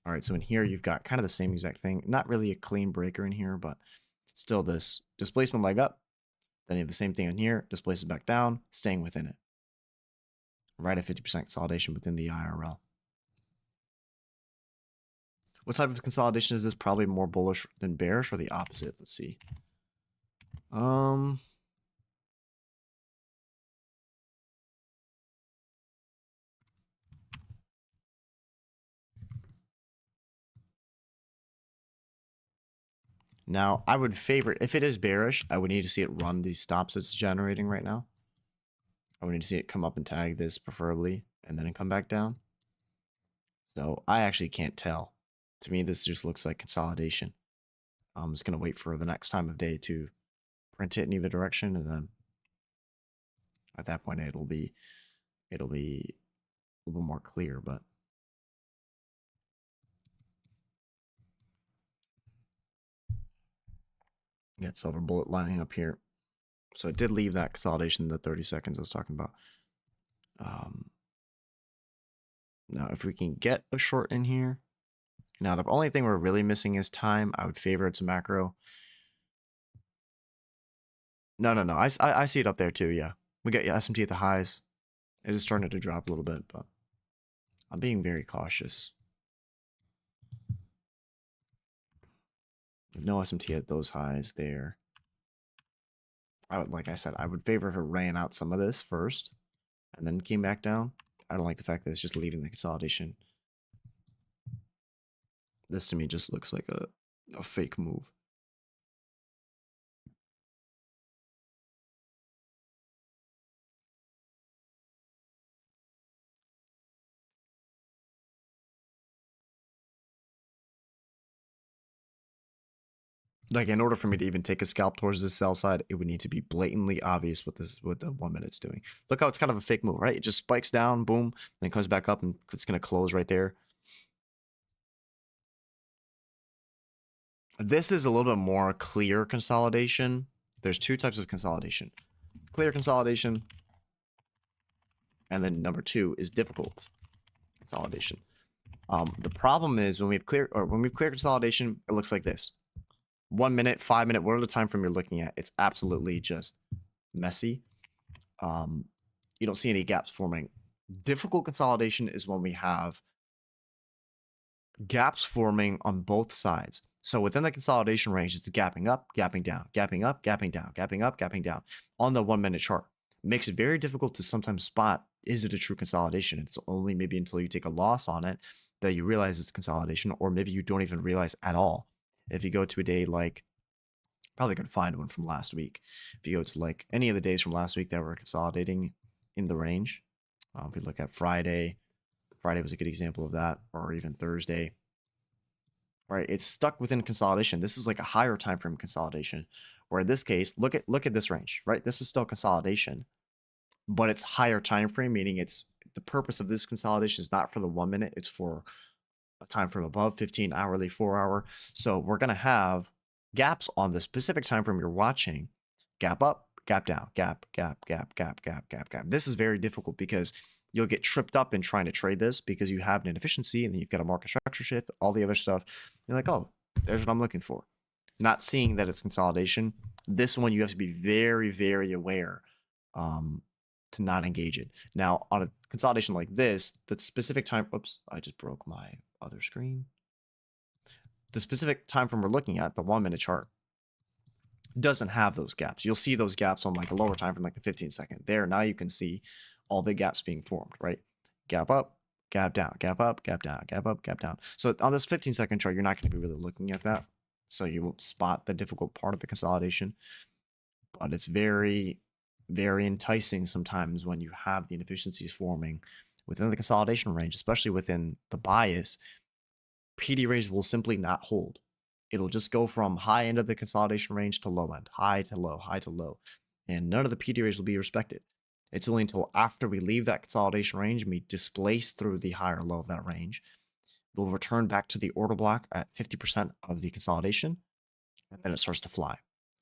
All right, so in here, you've got kind of the same exact thing. Not really a clean breaker in here, but still this displacement leg up. Then you have the same thing in here, displaces back down, staying within it. Right at 50% consolidation within the IRL. What type of consolidation is this? Probably more bullish than bearish or the opposite? Let's see. Now, I would favor, if it is bearish, I would need to see it run these stops it's generating right now. I would need to see it come up and tag this preferably, and then it come back down. So I actually can't tell. To me, this just looks like consolidation. I'm just going to wait for the next time of day to print it in either direction, and then at that point it'll be a little more clear, but got silver bullet lining up here. So it did leave that consolidation in the 30 seconds I was talking about. Now, if we can get a short in here. Now, the only thing we're really missing is time. I would favor it's a macro. No. I see it up there too, yeah. We got SMT at the highs. It is starting to drop a little bit, but I'm being very cautious. No SMT at those highs there. Like I said, I would favor if it ran out some of this first and then came back down. I don't like the fact that it's just leaving the consolidation. This to me just looks like a fake move. Like, in order for me to even take a scalp towards the sell side, it would need to be blatantly obvious what the 1 minute's doing. Look how it's kind of a fake move, right? It just spikes down, boom, then comes back up, and it's going to close right there. This is a little bit more clear consolidation. There's two types of consolidation. Clear consolidation, and then number two is difficult consolidation. The problem is when we have clear consolidation, it looks like this. 1 minute, 5 minute, whatever the time frame you're looking at, it's absolutely just messy. You don't see any gaps forming. Difficult consolidation is when we have gaps forming on both sides. So within the consolidation range, it's gapping up, gapping down, gapping up, gapping down, gapping up, gapping down on the 1 minute chart. It makes it very difficult to sometimes spot, is it a true consolidation? It's only maybe until you take a loss on it that you realize it's consolidation, or maybe you don't even realize at all. If you go to a day like, probably could find one from last week. If you go to like any of the days from last week that were consolidating in the range, if you look at Friday was a good example of that, or even Thursday. Right, it's stuck within consolidation. This is like a higher time frame consolidation, where in this case, look at this range, right? This is still consolidation, but it's higher time frame, meaning it's the purpose of this consolidation is not for the 1 minute, it's for a time frame above 15 hourly, 4 hour. So we're gonna have gaps on the specific time frame you're watching. Gap up, gap down, gap. This is very difficult because you'll get tripped up in trying to trade this because you have an inefficiency and then you've got a market structure shift, all the other stuff. You're like, oh, there's what I'm looking for. Not seeing that it's consolidation. This one you have to be very, very aware to not engage it. Now, on a consolidation like this, the specific time, oops, I just broke my other screen. The specific time frame we're looking at, the 1 minute chart, doesn't have those gaps. You'll see those gaps on like a lower time from like the 15-second. There, now you can see all the gaps being formed, right? Gap up, gap down, gap up, gap down, gap up, gap down. So on this 15-second chart, you're not going to be really looking at that. So you won't spot the difficult part of the consolidation. But it's very, very enticing sometimes when you have the inefficiencies forming within the consolidation range, especially within the bias. PD range will simply not hold. It'll just go from high end of the consolidation range to low end, high to low, high to low. And none of the PD range will be respected. It's only until after we leave that consolidation range and we displace through the higher low of that range, we'll return back to the order block at 50% of the consolidation, and then it starts to fly.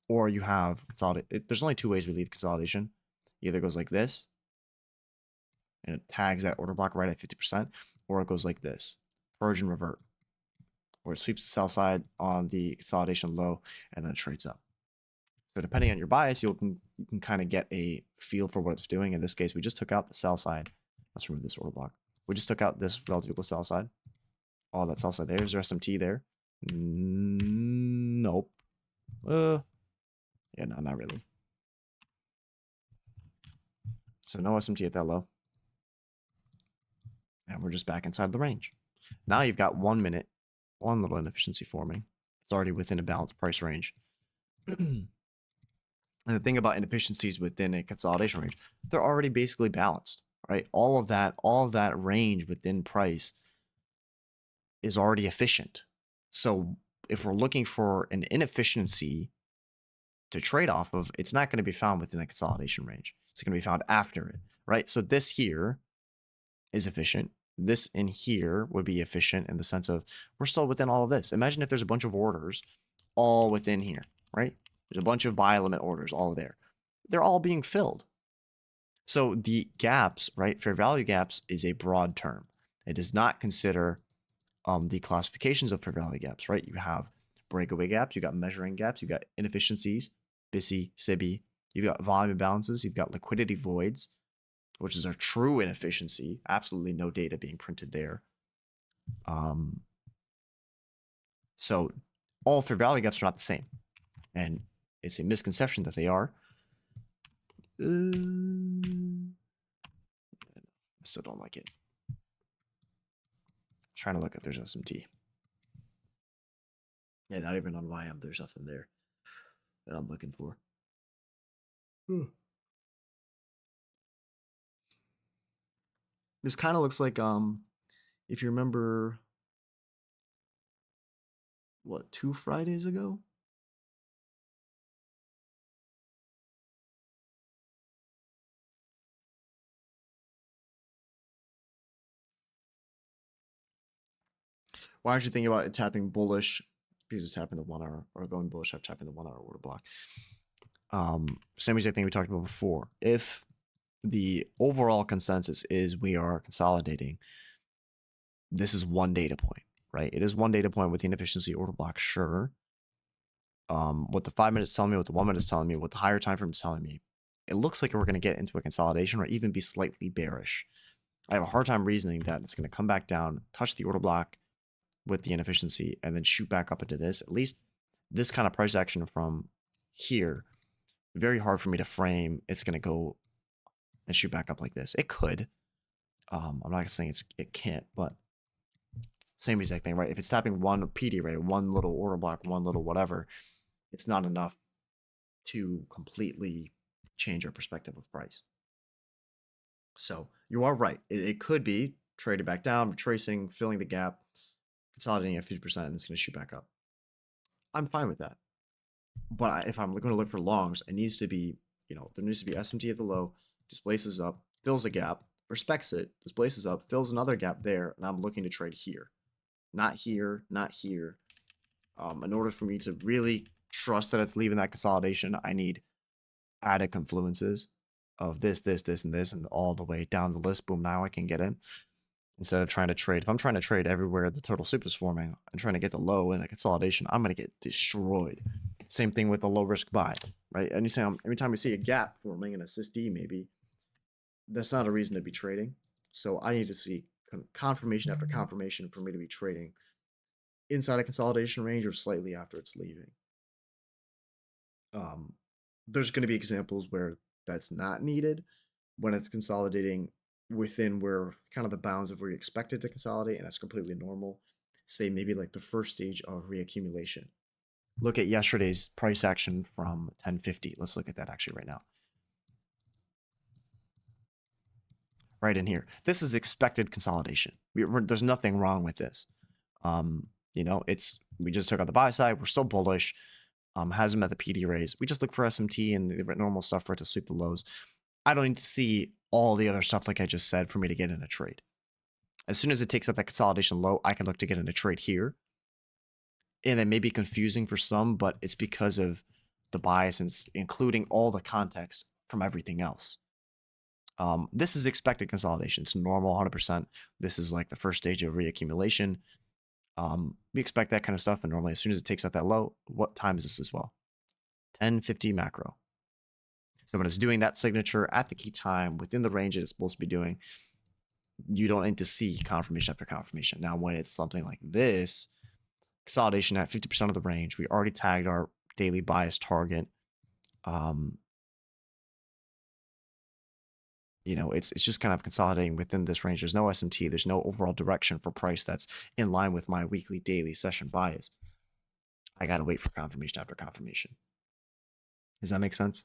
Or you have consolidate. There's only two ways we leave consolidation. It either goes like this, and it tags that order block right at 50%, or it goes like this, purge and revert, where it sweeps the sell side on the consolidation low and then it trades up. So depending on your bias, you can kind of get a feel for what it's doing. In this case, we just took out the sell side. Let's remove this order block. We just took out this relative equal sell side. All that sell side there. Is there SMT there? Nope. Yeah, no, not really. So no SMT at that low. And we're just back inside the range. Now you've got 1 minute, one little inefficiency forming. It's already within a balanced price range. And the thing about inefficiencies within a consolidation range, they're already basically balanced, right? All of that range within price is already efficient. So if we're looking for an inefficiency to trade off of, it's not going to be found within the consolidation range. It's going to be found after it, right? So this here is efficient. This in here would be efficient in the sense of we're still within all of this. Imagine if there's a bunch of orders all within here, right? There's a bunch of buy limit orders all there. They're all being filled. So the gaps, right? Fair value gaps is a broad term. It does not consider the classifications of fair value gaps, right? You have breakaway gaps, you got measuring gaps, you got inefficiencies, bisi, sibi, you've got volume imbalances, you've got liquidity voids, which is a true inefficiency, absolutely no data being printed there. So all fair value gaps are not the same, and it's a misconception that they are. I still don't like it. I'm trying to look if there's SMT. Yeah, not even on YM. There's nothing there that I'm looking for. This kind of looks like if you remember, what, 2 Fridays ago? Why aren't you thinking about it tapping bullish? Because it's tapping the 1 hour, or going bullish after tapping the 1 hour order block. Same exact thing we talked about before. If the overall consensus is we are consolidating, this is one data point, right? It is one data point with the inefficiency order block, sure. What the 5 minutes telling me, what the 1 minute is telling me, what the higher time frame is telling me, it looks like we're going to get into a consolidation or even be slightly bearish. I have a hard time reasoning that it's going to come back down, touch the order block with the inefficiency, and then shoot back up into this. At least this kind of price action from here, very hard for me to frame it's going to go and shoot back up like this. It could. I'm not saying it can't, but same exact thing, right? If it's tapping one PD, right, one little order block, one little whatever, it's not enough to completely change our perspective of price. So you are right. It could be traded back down, retracing, filling the gap, consolidating at 50%, and it's going to shoot back up. I'm fine with that. But if I'm going to look for longs, it needs to be, there needs to be SMT at the low, displaces up, fills a gap, respects it, displaces up, fills another gap there, and I'm looking to trade here. Not here, not here. In order for me to really trust that it's leaving that consolidation, I need added confluences of this, and this, and all the way down the list. Boom, now I can get in. Instead of trying to trade, if I'm trying to trade everywhere the total soup is forming and trying to get the low in a consolidation, I'm going to get destroyed. Same thing with a low risk buy, right? And you say every time you see a gap forming in a SysD, maybe that's not a reason to be trading. So I need to see confirmation after confirmation for me to be trading inside a consolidation range or slightly after it's leaving. There's going to be examples where that's not needed when it's consolidating within where kind of the bounds of where you expect it to consolidate, and that's completely normal. Say maybe like the first stage of reaccumulation. Look at yesterday's price action from 1050. Let's look at that actually right now. Right in here. This is expected consolidation. There's nothing wrong with this. We just took out the buy side. We're still bullish. Hasn't met the PD raise. We just look for SMT and the normal stuff for it to sweep the lows. I don't need to see all the other stuff like I just said for me to get in a trade. As soon as it takes out that consolidation low, I can look to get in a trade here. And it may be confusing for some, but it's because of the bias and including all the context from everything else. This is expected consolidation. It's normal 100%. This is like the first stage of reaccumulation. We expect that kind of stuff. And normally as soon as it takes out that low, what time is this as well? 1050 macro. So when it's doing that signature at the key time within the range it's supposed to be doing, you don't need to see confirmation after confirmation. Now, when it's something like this, consolidation at 50% of the range, we already tagged our daily bias target. It's just kind of consolidating within this range. There's no SMT. There's no overall direction for price that's in line with my weekly, daily session bias. I got to wait for confirmation after confirmation. Does that make sense?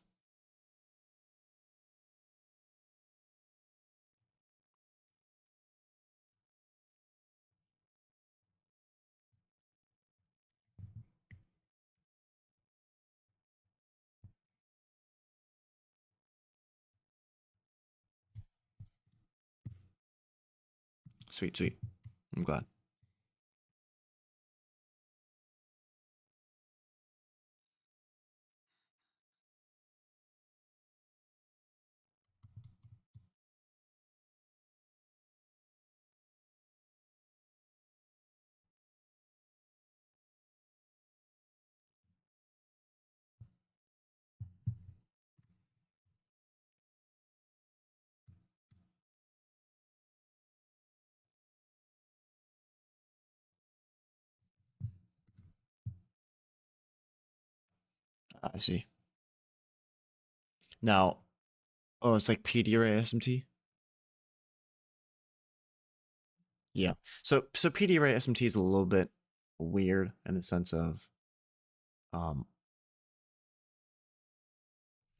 Sweet, sweet. I'm glad. I see. Now, oh, it's like PD array SMT? Yeah. So PD array SMT is a little bit weird in the sense of um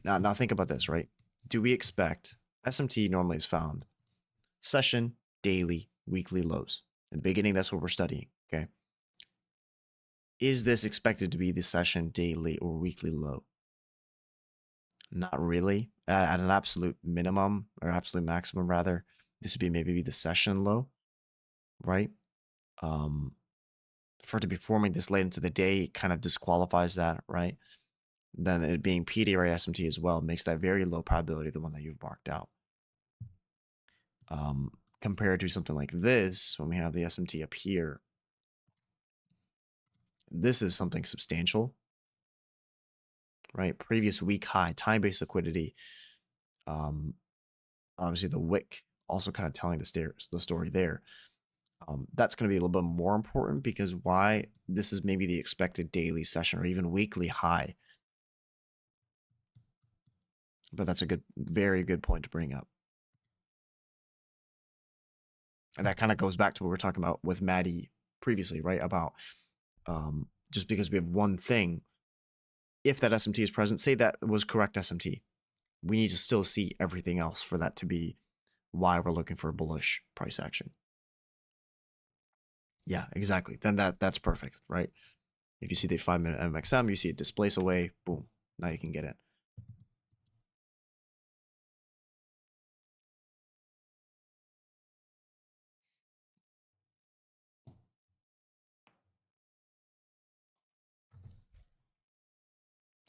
now think about this, right? Do we expect SMT normally is found session, daily, weekly lows. In the beginning, that's what we're studying. Okay. Is this expected to be the session, daily, or weekly low? Not really. At an absolute minimum or absolute maximum, rather, this would be maybe the session low, right? Um, for it to be forming this late into the day kind of disqualifies that, right? Then it being PD or SMT as well makes that very low probability the one that you've marked out. Compared to something like this, when we have the SMT up here, this is something substantial, right? Previous week high, time-based liquidity. Obviously the wick also kind of telling the story there. That's going to be a little bit more important because why this is maybe the expected daily session or even weekly high. But that's a very good point to bring up. And that kind of goes back to what we were talking about with Maddie previously, right? About just because we have one thing, if that SMT is present, say that was correct SMT, we need to still see everything else for that to be why we're looking for a bullish price action. Yeah, exactly. Then that's perfect, right? If you see the 5-minute MXM, you see it displace away, boom, now you can get it.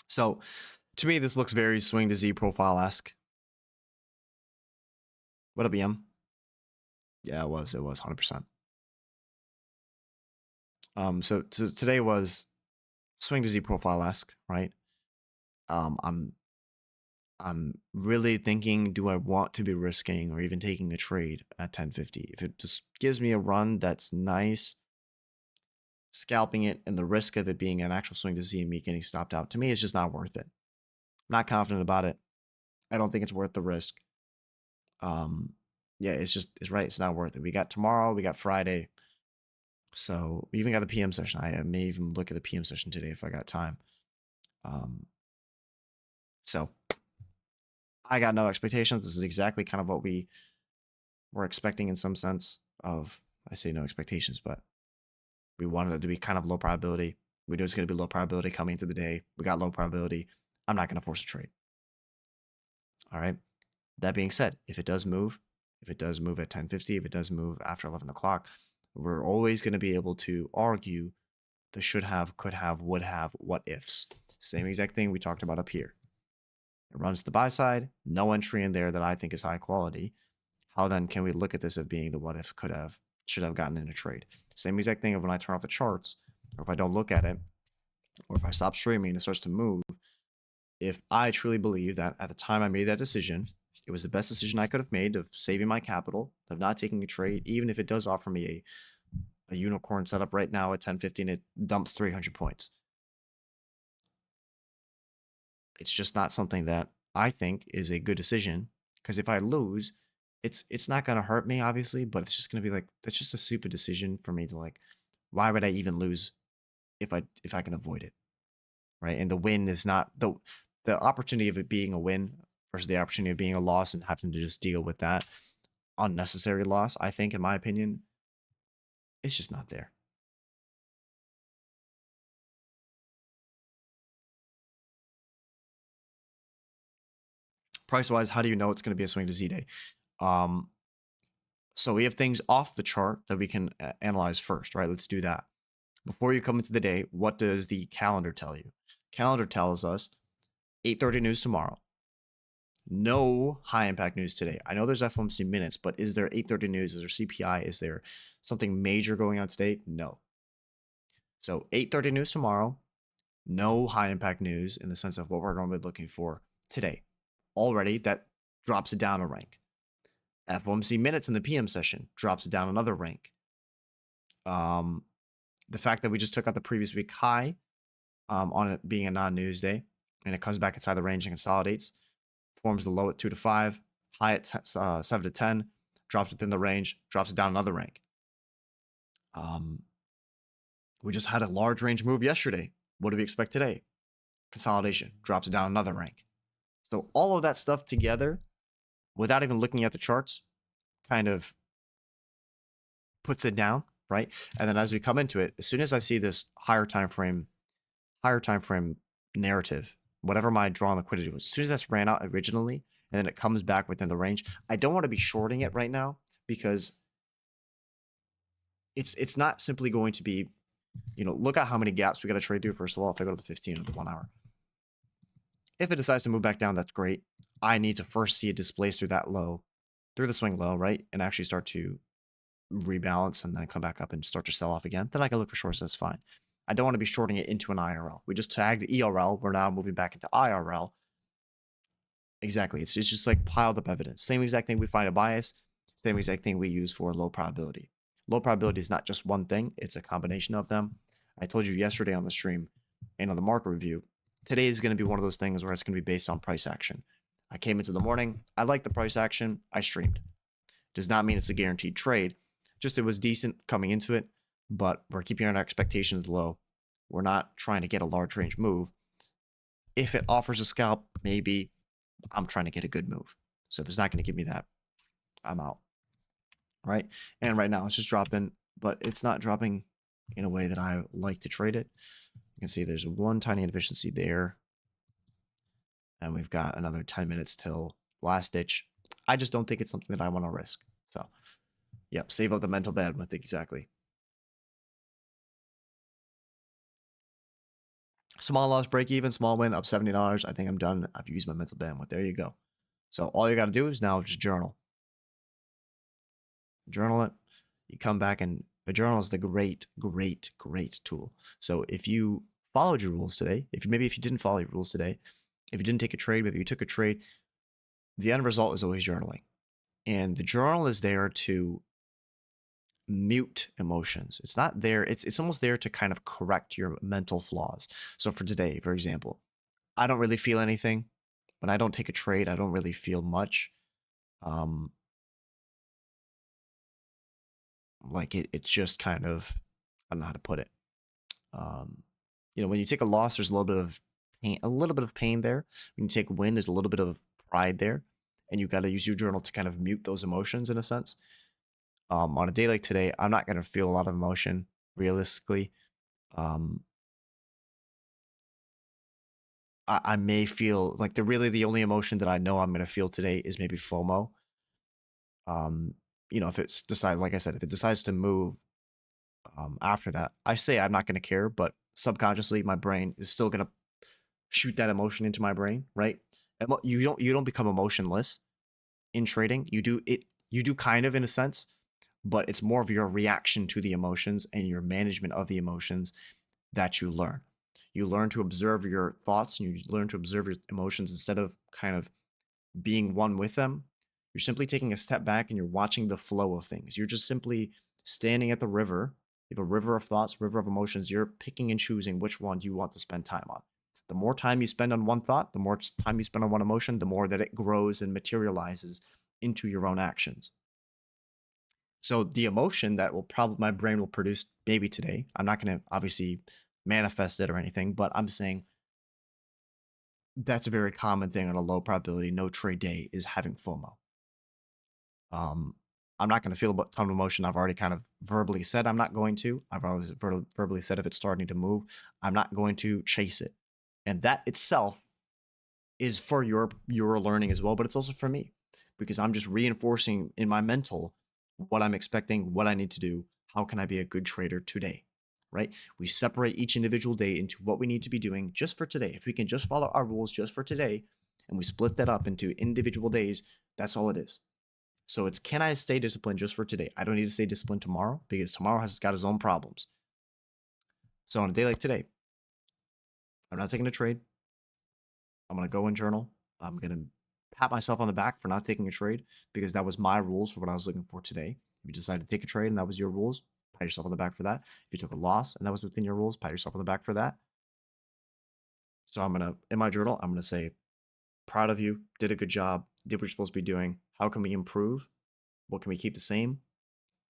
So to me, this looks very swing to Z profile-esque. What up, EM? Yeah, it was 100%. So today was swing to Z profile-esque, right? I'm really thinking, do I want to be risking or even taking a trade at 1050? If it just gives me a run that's nice, scalping it and the risk of it being an actual swing to Z and me getting stopped out, to me, it's just not worth it. I'm not confident about it. I don't think it's worth the risk. Yeah, it's right. It's not worth it. We got tomorrow, we got Friday. So we even got the PM session. I may even look at the PM session today if I got time. So I got no expectations. This is exactly kind of what we were expecting in some sense of, I say no expectations, but we wanted it to be kind of low probability. We knew it's going to be low probability coming into the day. We got low probability. I'm not going to force a trade. All right. That being said, if it does move at 1050, if it does move after 11 o'clock, we're always going to be able to argue the should have, could have, would have, what ifs. Same exact thing we talked about up here. It runs the buy side, no entry in there that I think is high quality. How then can we look at this as being the what if, could have, should have gotten in a trade? Same exact thing of when I turn off the charts, or if I don't look at it, or if I stop streaming and it starts to move. If I truly believe that at the time I made that decision, it was the best decision I could have made of saving my capital, of not taking a trade, even if it does offer me a unicorn setup right now at 1050 and it dumps 300 points. It's just not something that I think is a good decision, because if I lose, it's not going to hurt me, obviously, but it's just going to be like, that's just a stupid decision for me to like, why would I even lose if I can avoid it, right? And the win is not the opportunity of it being a win versus the opportunity of being a loss and having to just deal with that unnecessary loss, I think, in my opinion, it's just not there. Price wise, how do you know it's going to be a swing to Z day? So we have things off the chart that we can analyze first, right? Let's do that. Before you come into the day, what does the calendar tell you? Calendar tells us 8:30 news tomorrow. No high impact news today. I know there's FOMC minutes, but is there 8:30 news? Is there CPI? Is there something major going on today? No. So 8:30 news tomorrow. No high impact news in the sense of what we're normally looking for today. Already that drops it down a rank. FOMC minutes in the PM session drops it down another rank. The fact that we just took out the previous week high on it being a non-news day and it comes back inside the range and consolidates, forms the low at 2 to 5, high at 7 to 10, drops within the range, drops it down another rank. We just had a large range move yesterday. What do we expect today? Consolidation, drops it down another rank. So all of that stuff together, without even looking at the charts, kind of puts it down, right? And then as we come into it, as soon as I see this higher time frame narrative, whatever my draw on liquidity was, as soon as that's ran out originally, and then it comes back within the range, I don't want to be shorting it right now because it's not simply going to be, look at how many gaps we got to trade through. First of all, if I go to the 15 or the 1 hour, if it decides to move back down, that's great. I need to first see it displace through that low, through the swing low, right? And actually start to rebalance and then come back up and start to sell off again. Then I can look for shorts. That's fine. I don't want to be shorting it into an IRL. We just tagged ERL. We're now moving back into IRL. Exactly. It's just like piled up evidence. Same exact thing we find a bias. Same exact thing we use for low probability. Low probability is not just one thing. It's a combination of them. I told you yesterday on the stream and on the market review, today is going to be one of those things where it's going to be based on price action. I came into the morning. I like the price action. I streamed. Does not mean it's a guaranteed trade. Just it was decent coming into it, but we're keeping our expectations low. We're not trying to get a large range move. If it offers a scalp, maybe I'm trying to get a good move. So if it's not going to give me that, I'm out. Right? And right now it's just dropping, but it's not dropping in a way that I like to trade it. You can see there's one tiny inefficiency there. And we've got another 10 minutes till last ditch. I just don't think it's something that I want to risk. So, yep, save up the mental bandwidth, exactly. Small loss, break even, small win, up $70. I think I'm done. I've used my mental bandwidth. There you go. So all you got to do is now just journal. Journal it. You come back, and a journal is the great tool. So if you followed your rules today, if you didn't follow your rules today, if you didn't take a trade, maybe you took a trade, the end result is always journaling. And the journal is there to mute emotions. It's not there. It's almost there to kind of correct your mental flaws. So for today, for example, I don't really feel anything. When I don't take a trade, I don't really feel much. Like it's just kind of, I don't know how to put it. When you take a loss, there's a little bit of pain there. When you take a win, there's a little bit of pride there, and you got to use your journal to kind of mute those emotions in a sense. On a day like today, I'm not going to feel a lot of emotion realistically. I may feel like the only emotion that I know I'm going to feel today is maybe FOMO. If it's decided, like I said, if it decides to move after that, I say I'm not going to care, but subconsciously my brain is still going to shoot that emotion into my brain, right? And you don't become emotionless in trading. You do kind of in a sense, but it's more of your reaction to the emotions and your management of the emotions that you learn. You learn to observe your thoughts and you learn to observe your emotions instead of kind of being one with them. You're simply taking a step back and you're watching the flow of things. You're just simply standing at the river. You have a river of thoughts, river of emotions. You're picking and choosing which one you want to spend time on. The more time you spend on one thought, the more time you spend on one emotion, the more that it grows and materializes into your own actions. So the emotion that my brain will produce maybe today, I'm not going to obviously manifest it or anything, but I'm saying that's a very common thing on a low probability, no trade day is having FOMO. I'm not going to feel a ton of emotion. I've already kind of verbally said I'm not going to. I've always verbally said if it's starting to move, I'm not going to chase it. And that itself is for your learning as well, but it's also for me because I'm just reinforcing in my mental what I'm expecting, what I need to do. How can I be a good trader today? Right? We separate each individual day into what we need to be doing just for today. If we can just follow our rules just for today and we split that up into individual days, that's all it is. So it's, can I stay disciplined just for today? I don't need to stay disciplined tomorrow because tomorrow has got its own problems. So on a day like today, I'm not taking a trade. I'm going to go and journal. I'm going to pat myself on the back for not taking a trade because that was my rules for what I was looking for today. If you decided to take a trade and that was your rules, pat yourself on the back for that. If you took a loss and that was within your rules, pat yourself on the back for that. So in my journal, I'm gonna say, proud of you, did a good job, did what you're supposed to be doing. How can we improve? What can we keep the same?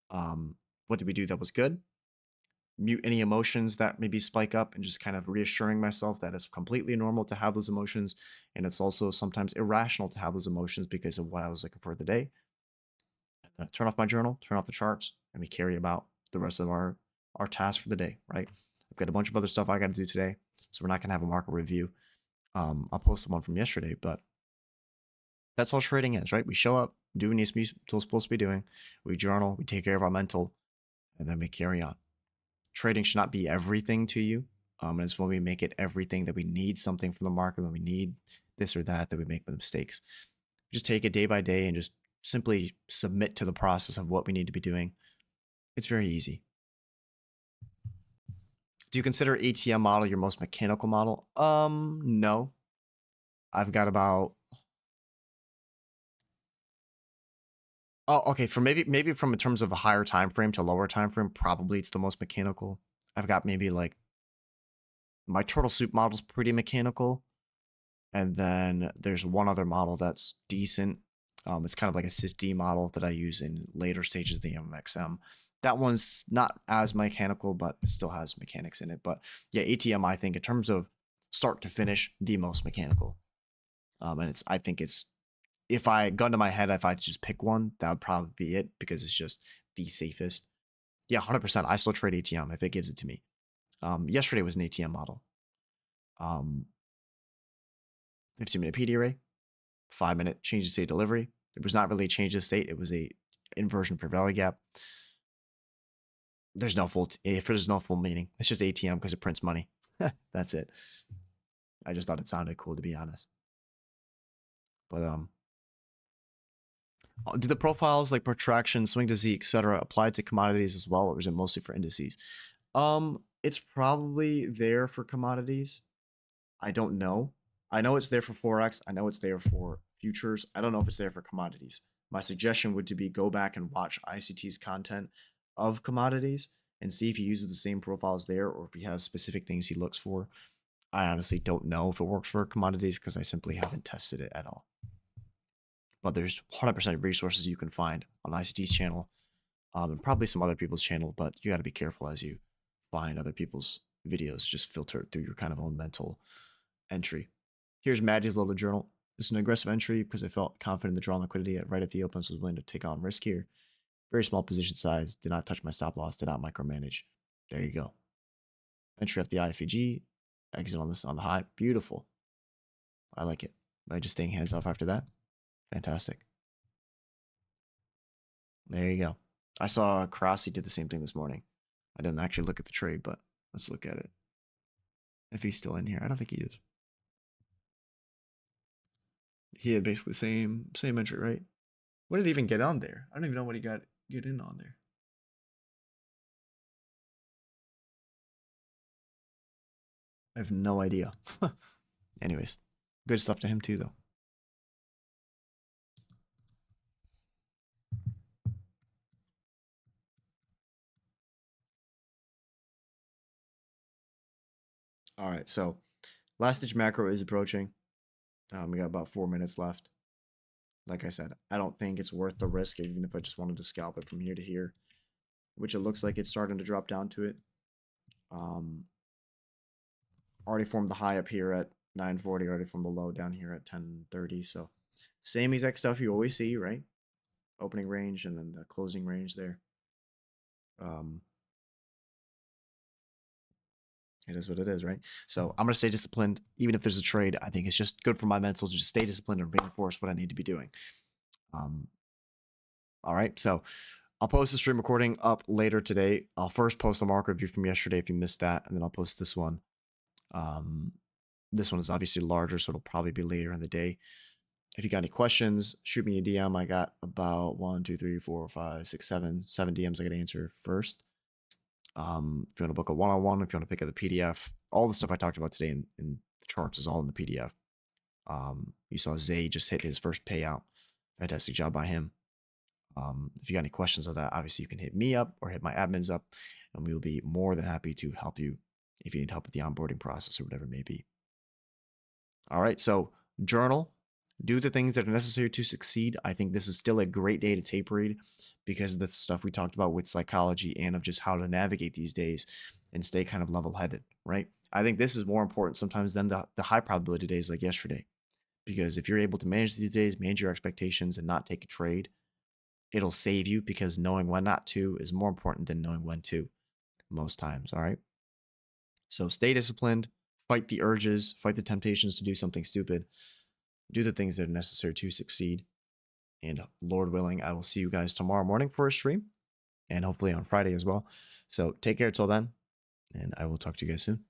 What did we do that was good? Mute any emotions that maybe spike up, and just kind of reassuring myself that it's completely normal to have those emotions. And it's also sometimes irrational to have those emotions because of what I was looking for the day. Turn off my journal, turn off the charts, and we carry about the rest of our tasks for the day, right? I've got a bunch of other stuff I got to do today, so we're not going to have a market review. I'll post the one from yesterday, but that's all trading is, right? We show up, do what we're supposed to be doing, we journal, we take care of our mental, and then we carry on. Trading should not be everything to you. And it's when we make it everything that we need something from the market, when we need this or that we make the mistakes. Just take it day by day and just simply submit to the process of what we need to be doing. It's very easy. Do you consider ATM model your most mechanical model? No. I've got about okay. For maybe from in terms of a higher time frame to lower time frame, probably it's the most mechanical. I've got maybe like my turtle soup model's pretty mechanical. And then there's one other model that's decent. It's kind of like a SysD model that I use in later stages of the MMXM. That one's not as mechanical, but it still has mechanics in it. But yeah, ATM, I think in terms of start to finish, the most mechanical. And I think it's, if I gun to my head, if I just pick one, that would probably be it because it's just the safest. Yeah, 100%. I still trade ATM if it gives it to me. Yesterday was an ATM model. 15-minute PD array, 5-minute change of state delivery. It was not really a change of state. It was a inversion for value gap. There's no full meaning. It's just ATM because it prints money. That's it. I just thought it sounded cool, to be honest. But do the profiles like protraction, swing to Z, etc. apply to commodities as well, or is it mostly for indices? It's probably there for commodities. I don't know. I know it's there for Forex. I know it's there for futures. I don't know if it's there for commodities. My suggestion would to be go back and watch ICT's content of commodities and see if he uses the same profiles there or if he has specific things he looks for. I honestly don't know if it works for commodities because I simply haven't tested it at all. But there's 100% resources you can find on ICT's channel, and probably some other people's channel, but you got to be careful as you find other people's videos. Just filter it through your kind of own mental entry. Here's Maddie's little journal. This is an aggressive entry because I felt confident in the draw on liquidity right at the open, so I was willing to take on risk here. Very small position size. Did not touch my stop loss. Did not micromanage. There you go. Entry off the IFEG. Exit on this on the high. Beautiful. I like it. Am I just staying hands off after that? Fantastic. There you go. I saw Crossi did the same thing this morning. I didn't actually look at the trade, but let's look at it. If he's still in here. I don't think he is. He had basically the same entry, right? What did he even get on there? I don't even know what he got get in on there. I have no idea. Anyways, good stuff to him too, though. All right, so last stage macro is approaching. We got about 4 minutes left. Like I said, I don't think it's worth the risk, even if I just wanted to scalp it from here to here, which it looks like it's starting to drop down to it. Already formed the high up here at 940, already formed the low down here at 1030. So same exact stuff you always see, right? Opening range and then the closing range there. It is what it is, right? So I'm going to stay disciplined. Even if there's a trade, I think it's just good for my mental to just stay disciplined and reinforce what I need to be doing. All right. So I'll post the stream recording up later today. I'll first post the market review from yesterday if you missed that, and then I'll post this one. This one is obviously larger, so it'll probably be later in the day. If you got any questions, shoot me a DM. I got about 1, 2, 3, 4, 5, 6, 7 DMs I got to answer first. If you want to book a one-on-one, if you want to pick up the PDF, all the stuff I talked about today in the charts is all in the PDF. You saw Zay just hit his first payout. Fantastic job by him. If you got any questions of that, obviously you can hit me up or hit my admins up, and we will be more than happy to help you if you need help with the onboarding process or whatever it may be. All right. So journal, do the things that are necessary to succeed. I think this is still a great day to tape read because of the stuff we talked about with psychology and of just how to navigate these days and stay kind of level headed, right? I think this is more important sometimes than the high probability days like yesterday. Because if you're able to manage these days, manage your expectations, and not take a trade, it'll save you because knowing when not to is more important than knowing when to most times. All right. So stay disciplined, fight the urges, fight the temptations to do something stupid, do the things that are necessary to succeed. And Lord willing, I will see you guys tomorrow morning for a stream and hopefully on Friday as well. So take care till then, and I will talk to you guys soon.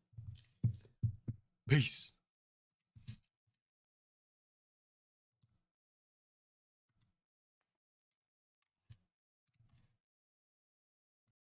Peace.